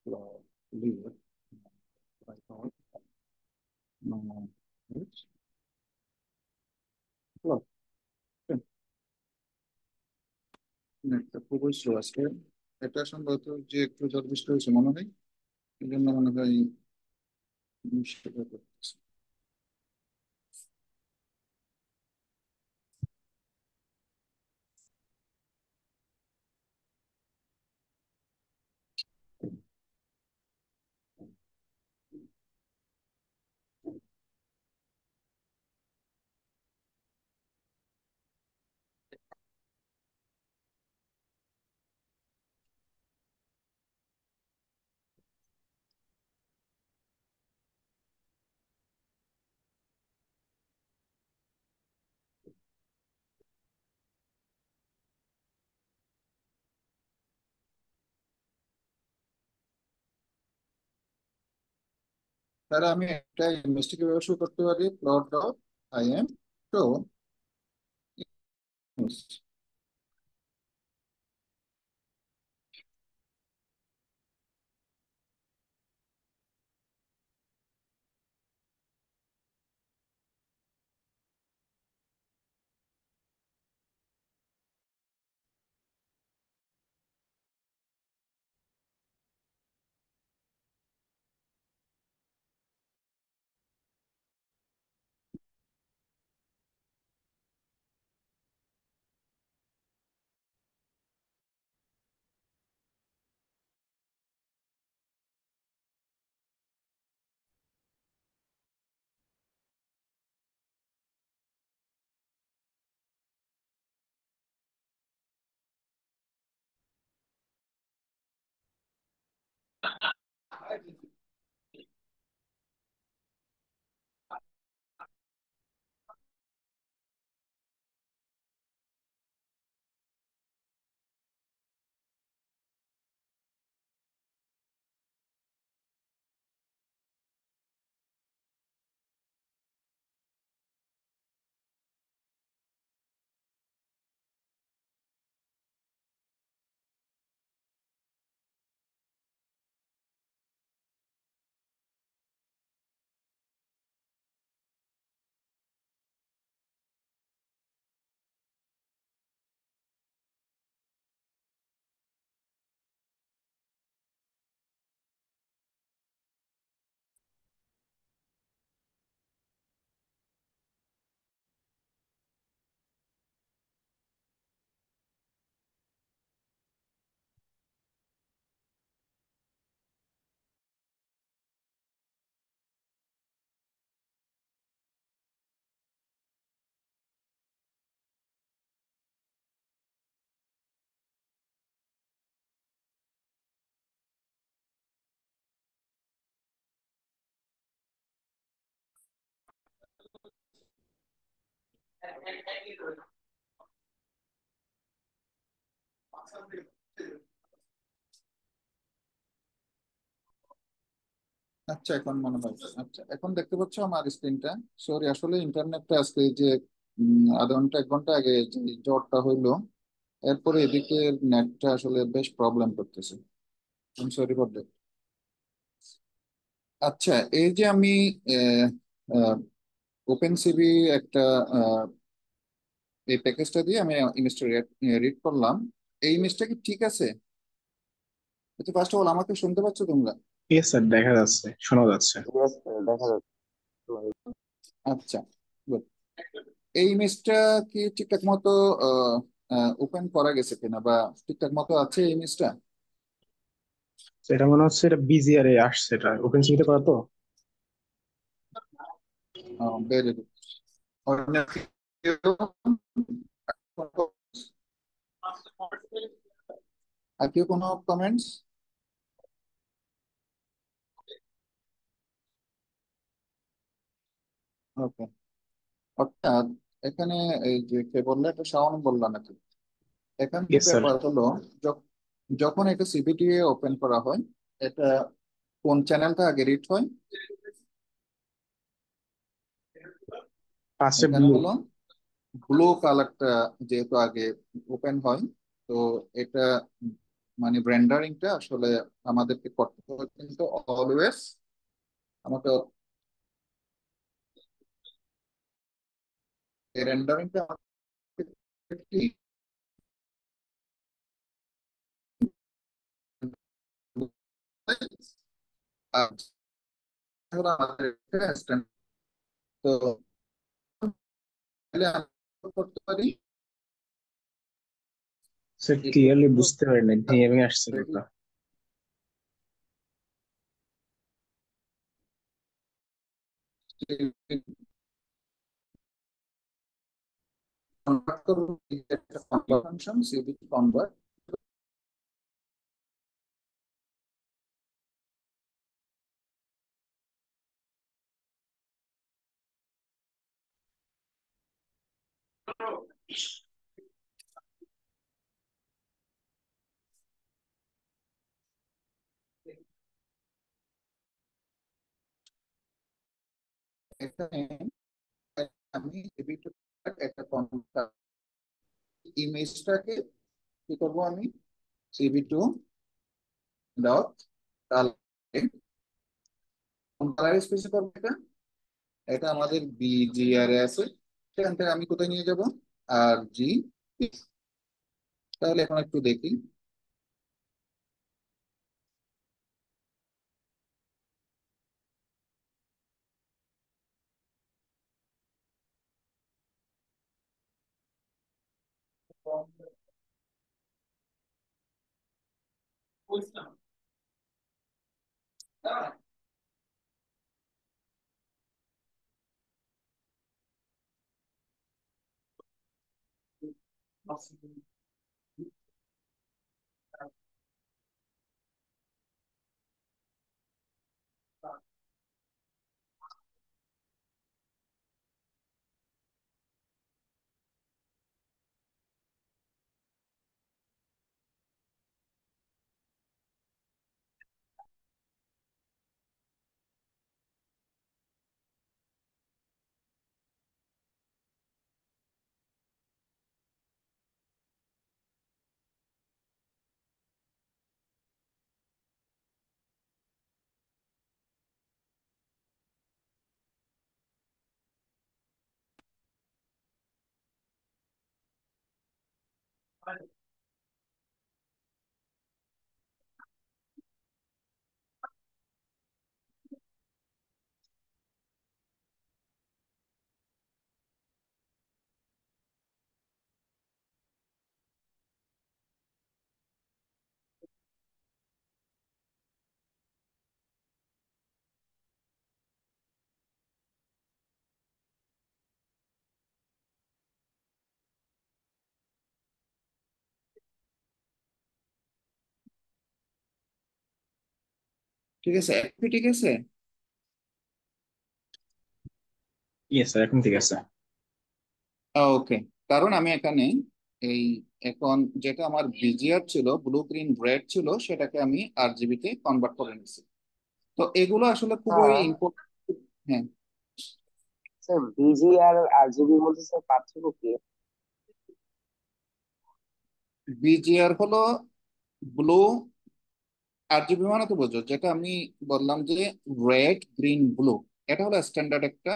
প্লট প্লট একটা খুবই স্লো আছে। এটা সম্ভবত যে একটু যথেষ্ট হয়েছে মনে হয়, এই জন্য মনে হয় সেটা করতেছে। তাহলে আমি একটা ইনভেস্টিগেট শুরু করতে পারি, প্লট ডট আইএম তো আচ্ছা, এখন মনে হয়। আচ্ছা, এখন দেখতে পাচ্ছ আমার স্ক্রিনটা? সরি, আসলে ইন্টারনেটটা আজকে এই যে আধা ঘন্টা 1 ঘন্টা আগে যে জ্বরটা হইলো, এরপরে এদিকে নেটটা আসলে বেশ প্রবলেম করতেছে। Sorry for that. আচ্ছা, এই যে আমি ওপেন সিবি একটা আহ, এই প্যাকেজটা দিয়ে আমি ইমেজটা রিড করলাম। এই ইমেজটা কি ঠিক আছে? আচ্ছা, ফার্স্ট অফ অল আমাকে শুনতে পাচ্ছ তোমরা? ইয়েস স্যার, দেখা যাচ্ছে, শোনা যাচ্ছে। Yes, দেখা যাচ্ছে। আচ্ছা, good. এই ইমেজটা কি ঠিকঠাক মতো ওপেন করা গেছে কিনা, বা ঠিকঠাক মতো আছে এই ইমেজটা? তো এটা মনে হচ্ছে এটা বিজিআর এ আসছে, এটা ওপেন সিভিতে করা তো। Very good. আর কেউ কোনো কমেন্টস? ওকে। অর্থাৎ এখানে এই যে কে বললে, এটা শাওন বললা নাকি? এখানে ইয়েস স্যার। ব্যাপার হলো, যখ- যখন এটা সিপিটি ওপেন করা হয়, এটা কোন চ্যানেলটা আগে রিড হয়? ফার্স্টে এখানে ব্লু। হলো ব্লু কালারটা যেহেতু আগে ওপেন হয়, তো এটা মানে ব্রেন্ডারিংটা আসলে আমাদেরকে করতে হবে কিন্তু অলওয়েজ আমাকে এই রেন্ডারিংটা আমাদের তো তাহলে আমরা করতে পারি স্যার এই ক্লিয়ারলি পর্যন্ত বুঝতে পারি না, ভেঙে ভেঙে আসছে কথা। কনভার্ট করবো একটা ফাংশন সিবিটি কনভার্ট। এখানে আমি সিবিটি একটা কনভার্ট ইমেজটাকে কি করবো, আমি CV two dot colour specify করবো। এটা এটা আমাদের বিজিআর এ আছে। সেখান থেকে আমি কোথায় নিয়ে যাব? আর জি। তাহলে এখন একটু দেখি। ঠিক আছে, একটু ঠিক আছে। ইয়েস স্যার, এখন ঠিক আছে। ওকে, কারণ আমি এখানে এই এখন যেটা আমার বিজিআর ছিল, ব্লু গ্রিন রেড ছিল, সেটাকে আমি আরজিবি তে কনভার্ট করে নিছি। তো এগুলো আসলে খুবই হ্যাঁ ইম্পর্টেন্ট। হ্যাঁ, স্যার, বিজি আর আরজিবির মধ্যে স্যার পার্থক্য কি? বিজিআর হলো ব্লু, আরজিবি মানে তো বোঝো যেটা আমি বললাম যে রেড গ্রিন ব্লু, এটা হলো স্ট্যান্ডার্ড একটা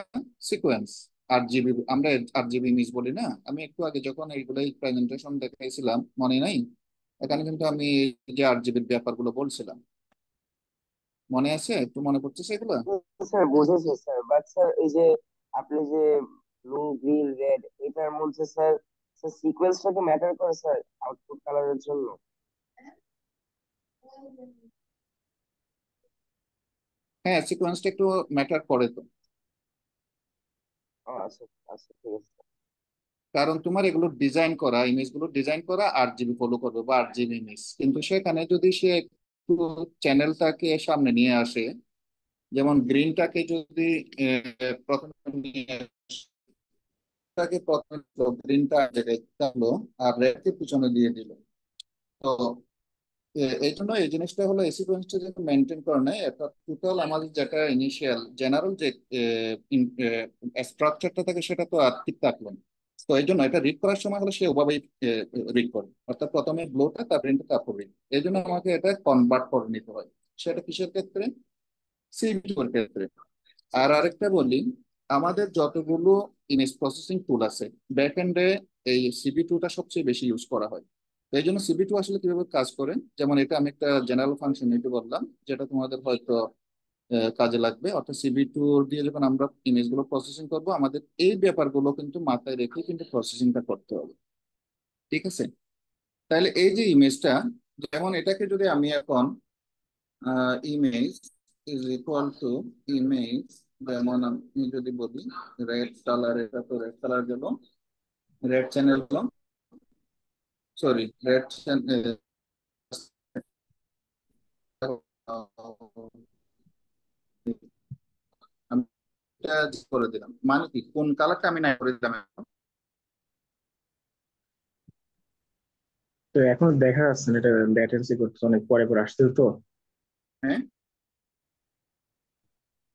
সিকোয়েন্স। আরজিবি আমরা আরজিবি মিস বলি না। আমি একটু আগে যখন এইগুলোই প্রেজেন্টেশন দেখাইছিলাম, মনে নাই? এখানে কিন্তু আমি এই যে আরজিবির ব্যাপারগুলো বলছিলাম, মনে আছে? একটু মনে পড়তেছে এগুলো? স্যার বুঝেছি স্যার, বাট স্যার এই যে আপনি যে ব্লু গ্রিন রেড এটার মধ্যে স্যার, স্যার সিকোয়েন্সটা কি ম্যাটার করে স্যার আউটপুট কালারের জন্য? হ্যাঁ, সিকোয়েন্সটা একটু ম্যাটার করে তো। ও আচ্ছা, আচ্ছা ঠিক আছে। কারণ তোমার এগুলো ডিজাইন করা, ইমেজগুলো ডিজাইন করা আরজিবি ফলো করবে বা আরজিবি ইমেজ, কিন্তু সেখানে যদি সে একটু চ্যানেলটাকে সামনে নিয়ে আসে, যেমন গ্রিনটাকে যদি প্রথমে নিয়ে তাকে প্রথমে গ্রিনটা জায়গায় থাকলো আর রেডকে পিছনে দিয়ে দিল। তো এই জন্য এই জিনিসটা হলো এই সিকোয়েন্সটা যদি মেনটেন করে নেয়, এটা টোটাল আমাদের যেটা ইনিশিয়াল জেনারেল যে স্ট্রাকচারটা থাকে সেটা তো আর ঠিক থাকলো না। তো এই জন্য এটা রিড করার সময় হলো সে ওভাবেই রিড করবে, অর্থাৎ প্রথমে ব্লোটা তারপর ইনটা তারপর রিড। এই জন্য আমাকে এটা কনভার্ট করে নিতে হয়। সেটা কিসের ক্ষেত্রে? সিপিইউ এর ক্ষেত্রে। আর আরেকটা বলি, আমাদের যতগুলো ইমেজ প্রসেসিং টুল আছে ব্যাক এন্ডে, এই সিপি টুটা সবচেয়ে বেশি ইউজ করা হয়। তো এই জন্য সিপি টু আসলে কিভাবে কাজ করে, যেমন এটা আমি একটা জেনারেল ফাংশন একটু বললাম, যেটা তোমাদের হয়তো কাজে লাগবে। অর্থাৎ সিপি টু দিয়ে যখন আমরা ইমেজগুলো প্রসেসিং করব, আমাদের এই ব্যাপারগুলো কিন্তু মাথায় রেখে কিন্তু প্রসেসিংটা করতে হবে। ঠিক আছে? তাহলে এই যে ইমেজটা, যেমন এটাকে যদি আমি এখন image is equal to image, যেমন আমি যদি বলি রেড কালার, এটা তো রেড কালার গেল, রেড চ্যানেল গেল, সরি রেড চ্যানেল, আমি এটা করে দিলাম, মানে কি কোন কালারটা আমি নাই করে দিলাম এখন? তো এখন দেখা যাচ্ছে না, এটা ল্যাটেন্সি করতে অনেক পরে পরে আসছে তো। হ্যাঁ,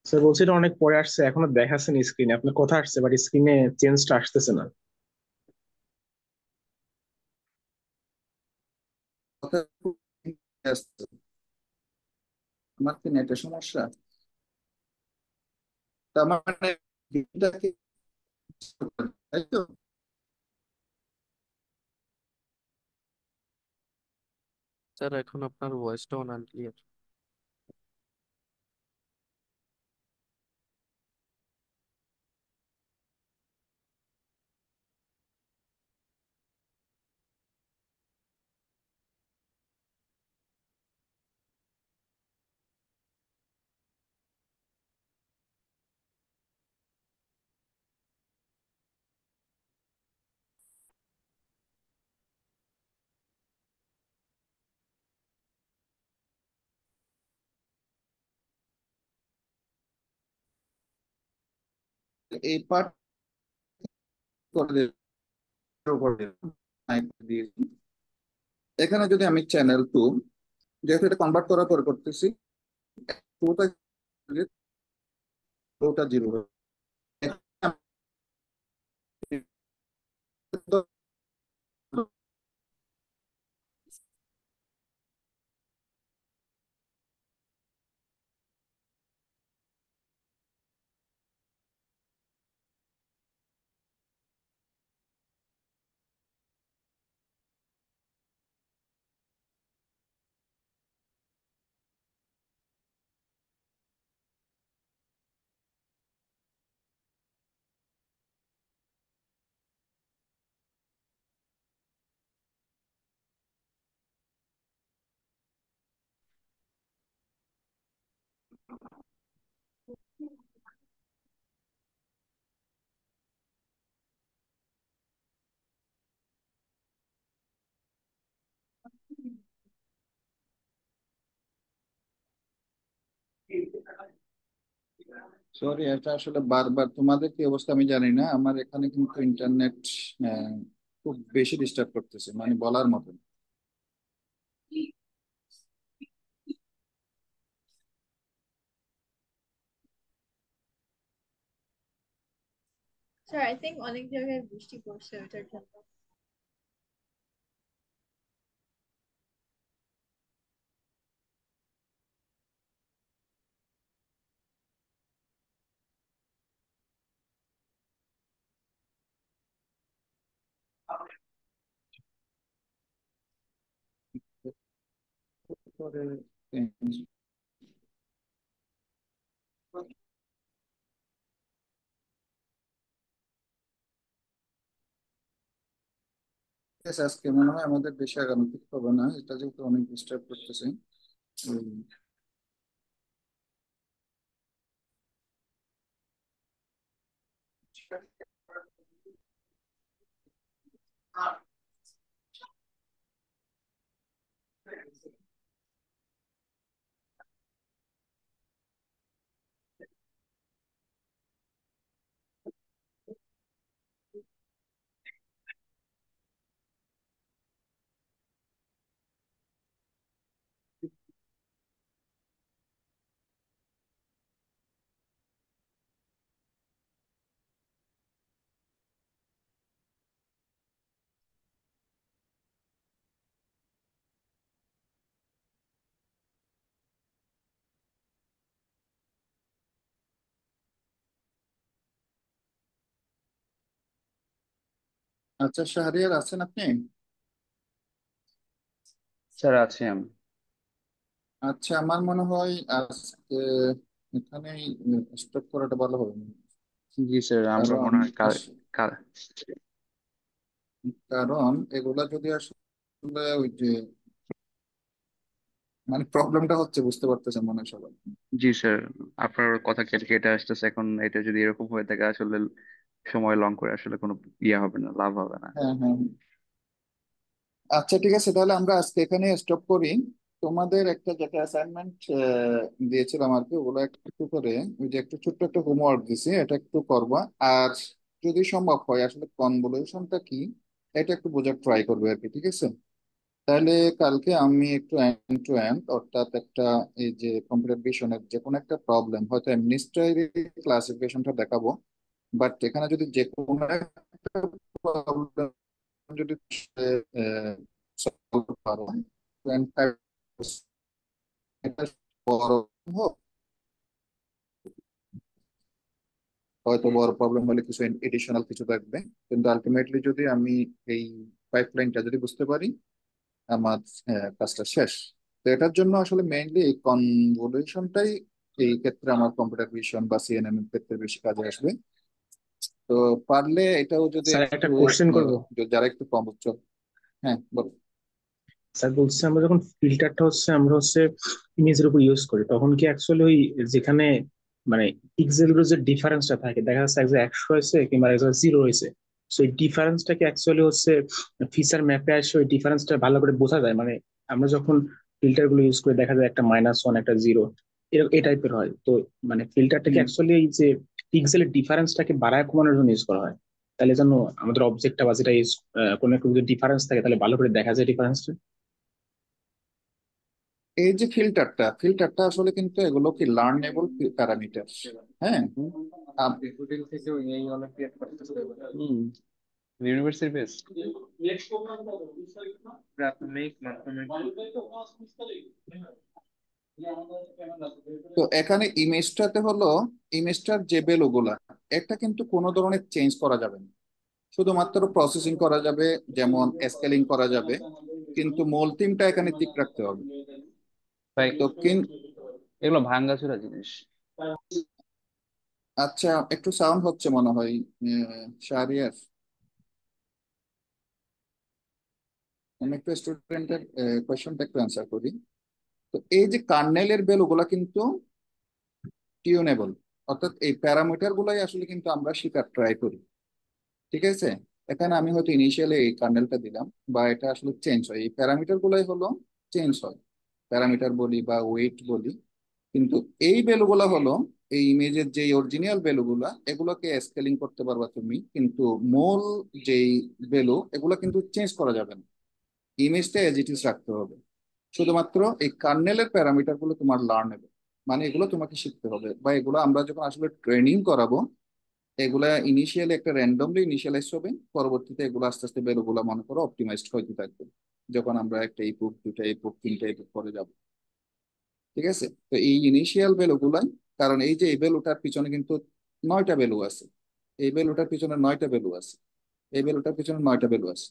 স্যার বলছি এটা অনেক পরে আসছে, এখনো দেখাচ্ছে না স্ক্রিনে, আপনার কথা আসছে বাট স্ক্রিনে চেঞ্জটা আসতেছে না। কথা খুব আসছে। আমার কি নেটের সমস্যা? তার মানে এটাকে, তাই তো? স্যার এখন আপনার ভয়েসটা অন আনক্লিয়ার। এই পার্ট করে দিলাম। এখানে যদি আমি চ্যানেল টু, যেহেতু এটা কনভার্ট করার পর করতেছি, টুটা টুটা জিরো, সরি, এটা আসলে বারবার তোমাদের কি অবস্থা আমি জানি না, আমার এখানে কিন্তু ইন্টারনেট খুব বেশি ডিস্টার্ব করতেছে, মানে বলার মতো না। স্যার আই থিঙ্ক অনেক জায়গায় বৃষ্টি পড়ছে ওইটার জন্য। পরে আজকে মনে হয় আমাদের বেশি আগামী ঠিক হবে না, এটা যেহেতু অনেক ডিস্টার্ব করতেছে। উম, আচ্ছা, শাহরিয়ার আছেন আপনি? স্যার আছি আমি। আচ্ছা, আমার মনে হয় আজকে এখানেই স্টপ করাটা ভালো হবে। জি স্যার, আমরা কারণ মনে হয় আস- কারণ এগুলা যদি আসলে ওই যে মানে প্রবলেমটা হচ্ছে, বুঝতে পারতেছেন মনে হয় সবাই। জি স্যার, আপনার কথা কেটে কেটে আসতেছে। এখন এটা যদি এরকম হয়ে থাকে আসলে সময় লং করে আসলে কোনো ইয়ে হবে না, লাভ হবে না। হ্যাঁ, হ্যাঁ। আচ্ছা, ঠিক আছে, তাহলে আমরা আজকে এখানে স্টপ করি। তোমাদের একটা যেটা অ্যাসাইনমেন্ট দিয়েছিলাম আর কি, ওগুলো একটু করে ওই যে একটু ছোট্ট একটা হোমওয়ার্ক দিছি, এটা একটু করবা। আর যদি সম্ভব হয় আসলে কনভলিউশনটা কি এটা একটু বোঝার ট্রাই করবে আর কি, ঠিক আছে? তাহলে কালকে আমি একটু এন্ড টু এন্ড, অর্থাৎ একটা এই যে কম্পিউটার ভিশনের যে কোনো একটা প্রবলেম, হয়তো এমনিস্ট্রি ক্লাসিফিকেশনটা দেখাবো, বাট এখানে যদি যে কোনো একটা প্রবলেম যদি সলভ পারো, 25 এটা বড় হোক, হয়তো বড় প্রবলেম হলে কিছু এডিশনাল কিছু থাকবে, কিন্তু আলটিমেটলি যদি আমি এই পাইপলাইনটা যদি বুঝতে পারি, আমার কাজটা শেষ। তো এটার জন্য আসলে মেইনলি এই কনভলিউশনটাই এই ক্ষেত্রে আমার কম্পিউটার ভিশন বা সিএনএন এর ক্ষেত্রে বেশি কাজে আসবে। তো পারলে এটাও যদি স্যার একটু একটা কোশ্চেন করব। যারা একটু কম হচ্ছে। হ্যাঁ, বলো। স্যার বলছে আমরা যখন ফিল্টারটা আমরা ইমেজের উপর ইউজ করি তখন কি অ্যাকচুয়ালি ওই যেখানে মানে পিক্সেলের যে ডিফারেন্সটা থাকে, দেখা যাচ্ছে একজন 100 হয়েছে কিংবা একজন 0 হয়েছে, সো এই ডিফারেন্সটা কি অ্যাকচুয়ালি ফিচার ম্যাপে আসে ওই ডিফারেন্সটা ভালো করে বোঝা যায়? মানে আমরা যখন ফিল্টার গুলো ইউজ করে দেখা যায় একটা -1 একটা 0 এই টাইপের হয় তো, মানে ফিল্টারটা কি হুম। অ্যাকচুয়ালি এই যে পিক্সেলের ডিফারেন্সটাকে বাড়ায় কমানোর জন্য ইউজ করা হয়? তাহলে যেন আমাদের অবজেক্টটা বা যেটা কোনো একটা ডিফারেন্স থাকে তাহলে ভালো করে দেখা যায় ডিফারেন্সটা। এই যে ফিল্টারটা আসলে কিন্তু এগুলো কি লার্নেবল প্যারামিটার। হ্যাঁ। আম- থেকে এই অলিম্পিয়াড করতেছে। হুম, ইউনিভার্সিটি বেস প্রাথমিক মাধ্যমিক। তো এখানে ইমেজটার যে ভ্যালুগুলা, এটা কিন্তু কোনো ধরনের চেঞ্জ করা যাবে না, শুধুমাত্র প্রসেসিং করা যাবে, যেমন স্কেলিং করা যাবে, কিন্তু মূল থিমটা এখানে ঠিক রাখতে হবে। ভাই, তো এগুলো ভাঙ্গাচোরা জিনিস। আচ্ছা, একটু সাউন্ড হচ্ছে মনে হয় শাহরিয়ার। আমি একটু স্টুডেন্টের কোয়েশ্চনটা একটু অ্যান্সার করি। তো এই যে কার্নেলের ভ্যালুগুলা কিন্তু টিউনেবল, অর্থাৎ এই প্যারামিটার গুলাই আসলে কিন্তু আমরা শেখার ট্রাই করি, ঠিক আছে? এখানে আমি হয়তো ইনিশিয়ালি এই কার্নেলটা দিলাম, বা এটা আসলে চেঞ্জ হয়, এই প্যারামিটার গুলাই হলো চেঞ্জ হয়, প্যারামিটার বলি বা ওয়েট বলি, কিন্তু এই ভ্যালুগুলো হলো এই ইমেজের যে অরিজিনাল ভ্যালুগুলা এগুলোকে স্কেলিং করতে পারবা তুমি, কিন্তু মূল যেই ভ্যালু এগুলো কিন্তু চেঞ্জ করা যাবে না, ইমেজটা এজ ইট ইজ রাখতে হবে। শুধুমাত্র এই কার্নেলের প্যারামিটার গুলো তোমার লার্নেবল, মানে এগুলো তোমাকে শিখতে হবে, বা এগুলো আমরা যখন আসলে ট্রেনিং করাবো এগুলা ইনিশিয়ালি একটা র্যান্ডমলি ইনিশিয়ালাইজ হবে, পরবর্তীতে এগুলো আস্তে আস্তে ভ্যালুগুলো মনে করো অপটিমাইজড হইতে থাকবে, যখন আমরা একটা ইপুক, দুটা ইপুক, তিনটা ইপুক করে যাব। ঠিক আছে, তো এই ইনিশিয়াল ভ্যালুগুলাই, কারণ এই যে এই ভ্যালুটার পিছনে কিন্তু 9টা ভ্যালু আছে, এই ভ্যালুটার পিছনে 9টা ভ্যালু আছে, এই ভ্যালুটার পিছনে 9টা ভ্যালু আছে।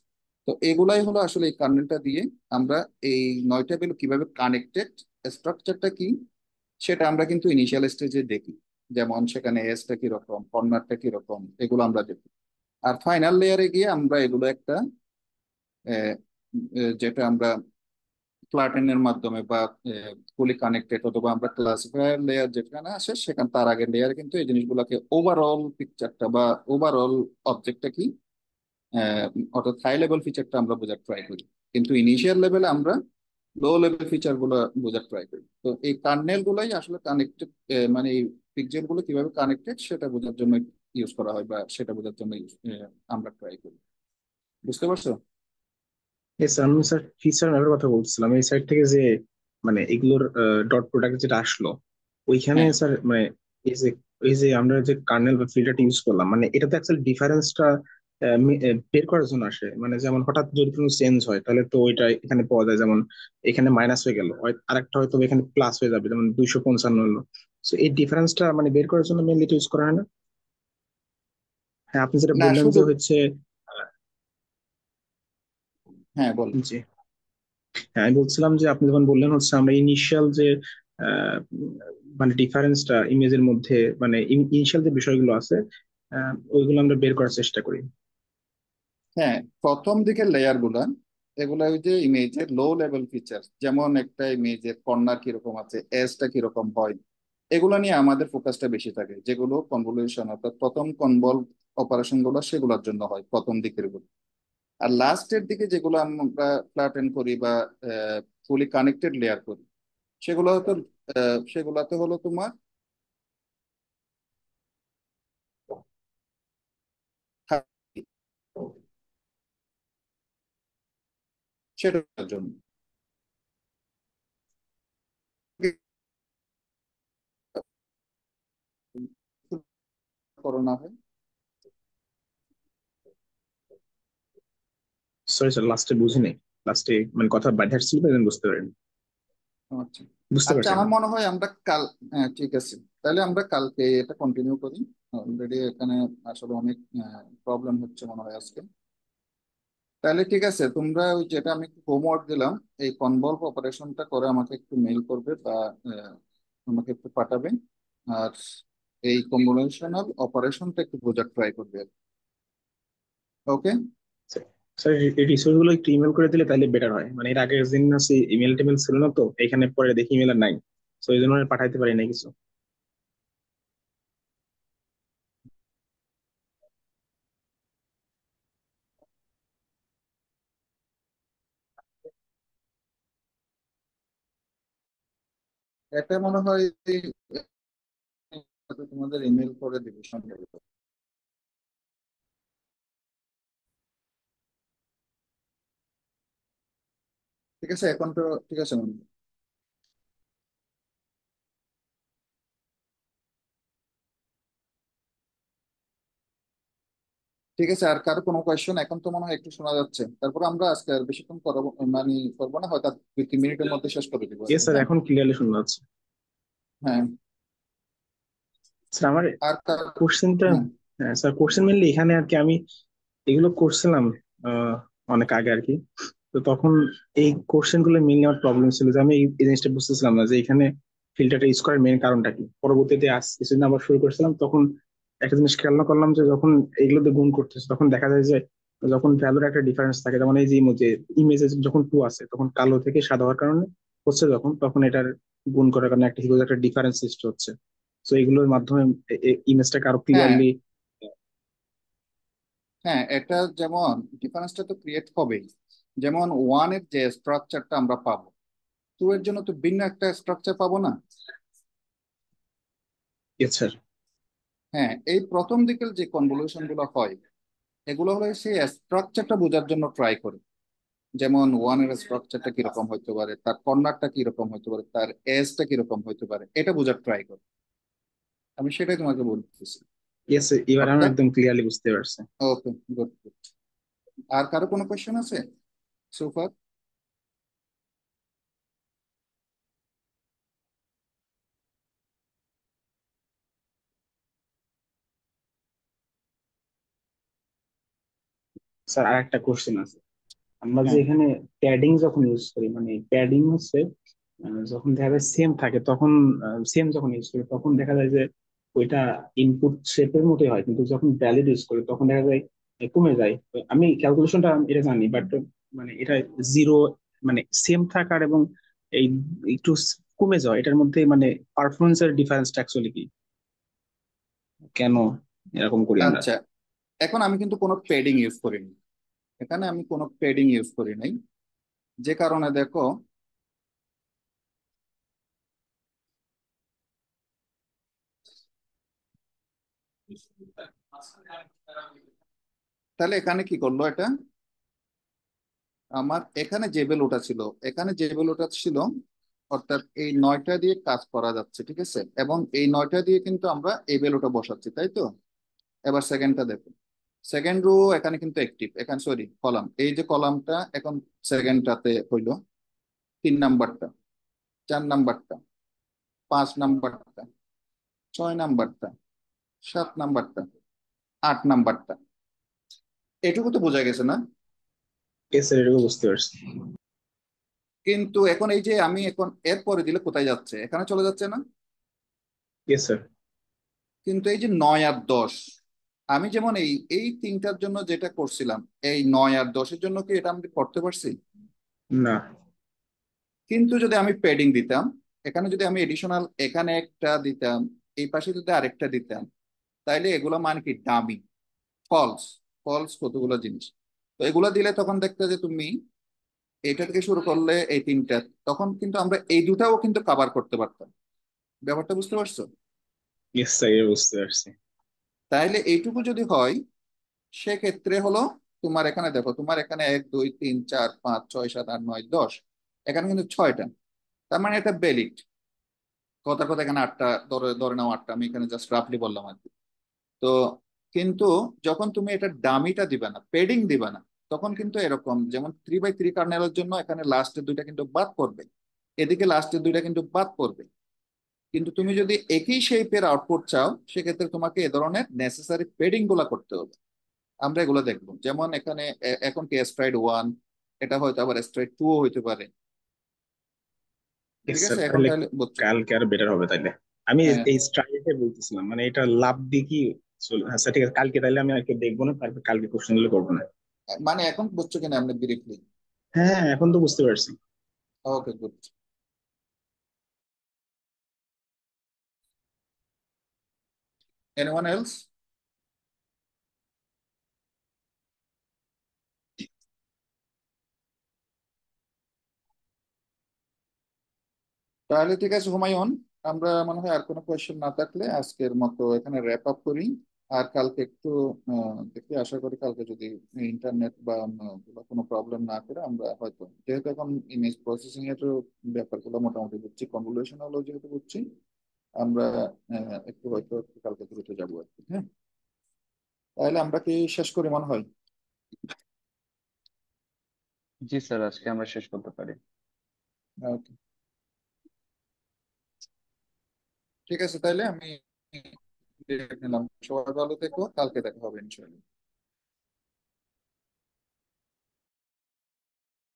তো এগুলাই হলো আসলে এই কার্নেলটা দিয়ে আমরা এই 9টা ভ্যালু কিভাবে কানেক্টেড, স্ট্রাকচারটা কি সেটা আমরা কিন্তু ইনিশিয়াল স্টেজে দেখি, যেমন সেখানে এসটা কিরকম, কর্নারটা কিরকম, এগুলো আমরা দেখি। আর ফাইনাল লেয়ারে গিয়ে আমরা এগুলো একটা আহ, যেটা আমরা ফ্ল্যাটেনের মাধ্যমে বা ফুলি কানেক্টেড, অথবা আমরা ক্লাসিফায়ার লেয়ার যেখানে আসে সেখানে তার আগের লেয়ারে কিন্তু এই জিনিসগুলোকে ওভারঅল পিকচারটা বা ওভারঅল অবজেক্টটা কি, আহ, অর্থাৎ হাই লেভেল ফিচারটা আমরা বোঝার ট্রাই করি, কিন্তু ইনিশিয়াল লেভেলে আমরা লো লেভেল ফিচার গুলো বোঝার ট্রাই করি। তো এই কার্নেল গুলাই আসলে কানেক্টেড, মানে এই পিকচার গুলো কিভাবে কানেক্টেড সেটা বোঝার জন্য ইউজ করা হয়, বা সেটা বোঝার জন্য আমরা ট্রাই করি। বুঝতে পারছো? এস আমি স্যার ফিচার ম্যাপের কথা বলছিলাম, এই সাইড থেকে যে মানে এগুলোর ডট প্রোডাক্ট যেটা আসলো ওইখানে হ্যাঁ, স্যার মানে এই যে আমরা যে কার্নেল বা ফিল্টারটা ইউজ করলাম, মানে এটা তো অ্যাকচুয়ালি ডিফারেন্সটা বের করার জন্য আসে। মানে যেমন হঠাৎ যদি কোনো চেঞ্জ হয় তাহলে তো ওইটা এখানে পাওয়া যায়, যেমন এখানে মাইনাস হয়ে গেল, আরেকটা হয়তো এখানে প্লাস হয়ে যাবে, যেমন 255 হলো। তো এই ডিফারেন্সটা মানে বের করার জন্য মেনলি ইউজ করা হয় না? হ্যাঁ, আপনি যেটা না বললেন শুধু, যে হচ্ছে হ্যাঁ বল। জি, হ্যাঁ আমি বলছিলাম যে আপনি যখন বললেন হচ্ছে আমরা ইনিশিয়াল যে আহ, মানে ডিফারেন্সটা ইমেজের মধ্যে, মানে ইনিশিয়াল যে বিষয়গুলো আছে ওইগুলো আমরা বের করার চেষ্টা করি। হ্যাঁ, প্রথম দিকের লেয়ার গুলা এগুলা ওই যে ইমেজের লো লেভেল ফিচার, যেমন একটা ইমেজের কর্নার কিরকম আছে, এজটা কিরকম হয়, এগুলো নিয়ে আমাদের ফোকাসটা বেশি থাকে, যেগুলো কনভলিউশন অর্থাৎ প্রথম কনভলভ অপারেশন গুলো সেগুলোর জন্য হয় প্রথম দিকের গুলো। আর লাস্টের দিকে যেগুলো আমরা ফ্ল্যাটেন করি বা ফুলি কানেক্টেড লেয়ার করি সেগুলো হতো, সেগুলাতে হলো তোমার সেটার জন্য করোনা হয়। সরি স্যার, লাস্টে বুঝি নাই। লাস্টে মানে কথা বাইরে ছিল তো, এই জন্য বুঝতে পারিনি। আচ্ছা, বুঝতে আচ্ছা, পারছি আমার এখন। মনে হয় আমরা কাল, হ্যাঁ ঠিক আছে, তাহলে আমরা কালকে এটা কন্টিনিউ করি। অলরেডি এখানে আসলে অনেক প্রবলেম হচ্ছে মনে হয় আজকে। তাহলে ঠিক আছে, তোমরা ওই যেটা আমি হোমওয়ার্ক দিলাম এই কনভলভ অপারেশনটা করে আমাকে একটু মেইল করবে, বা আহ, আমাকে একটু পাঠাবে। আর এই কম্বিনেশনাল অপারেশনটা একটু বোঝার ট্রাই করবে। ওকে। স্যার এই রিসোর্স গুলো একটু ইমেল করে দিলে তাহলে বেটার হয়, মানে এর আগের দিন না সেই ইমেল টেমেল ছিল না, তো এখানে পরে দেখি ইমেল আর নাই, তো এই জন্য আর পাঠাইতে পারি না কিছু। এটা মনে হয় তোমাদের ইমেল করে দিবে সঙ্গে। ঠিক আছে, এখন তো ঠিক আছে। ঠিক আছে, আর কারো কোনো কোয়েশ্চেন? এখন তো মনে হয় একটু শোনা যাচ্ছে, তারপর আমরা আজকে আর বেশিক্ষণ করবো মানে করবো না, হয়তো 2-3 মিনিটের মধ্যে শেষ করে দিব ইয়েস এখন, স্যার, হ্যাঁ। এখন ক্লিয়ারলি শোনা যাচ্ছে। হ্যাঁ, স্যার আমার আর কার, কোশ্চেনটা, হ্যাঁ হ্যাঁ স্যার কোশ্চেন মেনলি এখানে আর কি, আমি এগুলো করছিলাম আহ, অনেক আগে আর কি। তো তখন এই কোশ্চেন গুলো মেনলি আমার প্রবলেম ছিল যে আমি এই জিনিসটা বুঝতেছিলাম না যে এখানে ফিল্টারটা ইউজ করার মেন কারণটা কি। পরবর্তীতে আজ কিছুদিন আবার শুরু করছিলাম, তখন একটা জিনিস খেয়াল না করলাম যে যখন এগুলোতে গুণ করতেছে তখন দেখা যায় যে যখন ভ্যালুর একটা ডিফারেন্স থাকে, যেমন এই যে ইমেজে যখন টু আছে তখন কালো থেকে সাদা হওয়ার কারণে হচ্ছে, যখন তখন এটার গুণ করার কারণে একটা হিউজ একটা ডিফারেন্স সৃষ্টি হচ্ছে। তো এগুলোর মাধ্যমে ইমেজটাকে আরো হ্যাঁ ক্লিয়ারলি। হ্যাঁ, এটা যেমন ডিফারেন্সটা তো ক্রিয়েট হবেই, যেমন ওয়ানের যে স্ট্রাকচারটা আমরা পাবো, টু এর জন্য তো ভিন্ন একটা স্ট্রাকচার পাবো না? Yes sir. হ্যাঁ, এই প্রথম দিকের যে কনভলিউশন গুলো হয় এগুলো হলো সেই স্ট্রাকচারটা বোঝার জন্য ট্রাই করে। যেমন ওয়ান এর স্ট্রাকচারটা কিরকম হতে পারে, তার কর্নারটা কিরকম হতে পারে, তার এজটা কিরকম হতে পারে, এটা বোঝার ট্রাই করে। আমি সেটাই তোমাকে বলতেছি। ইয়েস, এবার আমি অর্থাৎ একদম ক্লিয়ারলি বুঝতে পারছি। ওকে, গুড গুড। আর কারো কোনো কোয়েশ্চেন আছে সোফার? স্যার আর একটা কোশ্চেন আছে। আমরা যে হ্যাঁ, এখানে প্যাডিং যখন ইউজ করি, মানে প্যাডিং হচ্ছে যখন দেখা যায় সেম থাকে তখন, সেম যখন ইউজ করি তখন দেখা যায় যে ওইটা ইনপুট শেপের মতোই হয়, কিন্তু যখন ভ্যালিড ইউজ করি তখন দেখা যায় কমে যায়। তো আমি ক্যালকুলেশনটা এটা জানি, বাট মানে এটা জিরো, মানে সেম থাকার এবং এই একটু কমে যাওয়া, এটার মধ্যে মানে পারফরমেন্সের ডিফারেন্সটা অ্যাকচুয়ালি কি, কেন এরকম করি আমরা? আচ্ছা। এখন আমি কিন্তু কোনো পেডিং ইউজ করিনি, এখানে আমি কোনো পেডিং ইউজ করি নাই। যে কারণে দেখো, তাহলে এখানে কি করলো এটা, আমার এখানে যে ভ্যালুটা ছিল, এখানে যে ভ্যালুটা ছিল, অর্থাৎ এই 9টা দিয়ে কাজ করা যাচ্ছে, ঠিক আছে, এবং এই 9টা দিয়ে কিন্তু আমরা এই ভ্যালুটা বসাচ্ছি, তাই তো। এবার সেকেন্ডটা দেখো, সেকেন্ড রো এখানে কিন্তু অ্যাক্টিভ, এখানে সরি কলাম, এই যে কলামটা এখন সেকেন্ডটাতে হইলো 3 নাম্বারটা, 4 নাম্বারটা, 5 নাম্বারটা, 6 নাম্বারটা, 7 নাম্বারটা, 8 নাম্বারটা। এটুকু তো বোঝা গেছে না? এস এর এটুকু বুঝতে পারছি। কিন্তু এখন এই যে আমি এখন এর পরে দিলে কোথায় যাচ্ছে, এখানে চলে যাচ্ছে না? Yes sir. কিন্তু এই যে 9 আর 10, আমি যেমন এই এই তিনটার জন্য যেটা করছিলাম, এই 9 আর 10-এর জন্য কি এটা আমি করতে পারছি? না। কিন্তু যদি আমি প্যাডিং দিতাম, এখানে যদি আমি এডিশনাল এখানে একটা দিতাম, এই পাশে যদি আরেকটা দিতাম, তাইলে এগুলো মানে কি ডামি, ফলস, ফলস কতগুলো জিনিস। তো এগুলো দিলে তখন দেখতে যে তুমি এটা থেকে শুরু করলে এই তিনটা, তখন কিন্তু আমরা এই দুটাও কিন্তু কভার করতে পারতাম। ব্যাপারটা বুঝতে পারছো? ইয়েস স্যার, বুঝতে পারছি। তাইলে এইটুকু যদি হয়, সেক্ষেত্রে হলো তোমার এখানে দেখো, তোমার এখানে 1 2 3 4 5 6 7 8 9 10, এখানে কিন্তু 6টা, তার মানে এটা ভ্যালিড। কথার কথা এখানে 8টা, ধরে ধরে নাও 8টা, আমি এখানে জাস্ট রাফলি বললাম আর কি। তো কিন্তু যখন তুমি এটা ডামিটা দিবে না, পেডিং দিবে না, তখন কিন্তু এরকম, যেমন 3x3 কার্নেলের জন্য এখানে লাস্টের দুইটা কিন্তু বাদ পড়বে, এদিকে লাস্টের দুইটা কিন্তু বাদ পড়বে। কিন্তু তুমি যদি একই শেপের আউটপুট চাও, সেক্ষেত্রে তোমাকে এ ধরনের নেসেসারি পেডিং গুলা করতে হবে। আমরা এগুলো দেখবো, যেমন এখানে এখন কি স্ট্রাইড 1, এটা হয়তো আবার স্ট্রাইড 2 হইতে পারে। ইয়েস ঠিক স্যার, আছে, এখন তাহলে তাহলে বুঝছো? কালকে আর বেটার হবে তাইলে। আমি হ্যাঁ, এই স্ট্রাইকে বলতেছিলাম, মানে এটা লাভ দিয়ে কি আচ্ছা ঠিক আছে, কালকে তাইলে আমি আর কি দেখবো না, তারপর কালকে কোশ্চেন গুলো করবো না। মানে এখন বুঝছো কিনা আপনি ব্রিফলি? হ্যাঁ হ্যাঁ, এখন তো বুঝতে পারছি। ওকে, গুড। Anyone else? তাহলে ঠিক আছে হুমায়ুন, আমরা মনে হয় আর কোনো কোয়েশ্চেন না থাকলে আজকের মতো এখানে র্যাপ আপ করি। আর কালকে একটু দেখি, আশা করি কালকে যদি ইন্টারনেট বা অন্য কোনো প্রবলেম না করে, আমরা হয়তো, যেহেতু এখন ইমেজ প্রসেসিং এর ব্যাপারগুলো মোটামুটি বুঝছি, কনভলিউশন হলো যেহেতু বুঝছি, আমরা একটু হয়তো একটু কালকে দ্রুত যাবো আর কি। হ্যাঁ, তাহলে আমরা কি শেষ করি মনে হয়? জি স্যার, আজকে আমরা শেষ করতে পারি। Okay, ঠিক আছে, তাহলে আমি নিলাম। সবাই ভালো থেকো, কালকে দেখা হবে ইনশাল্লাহ।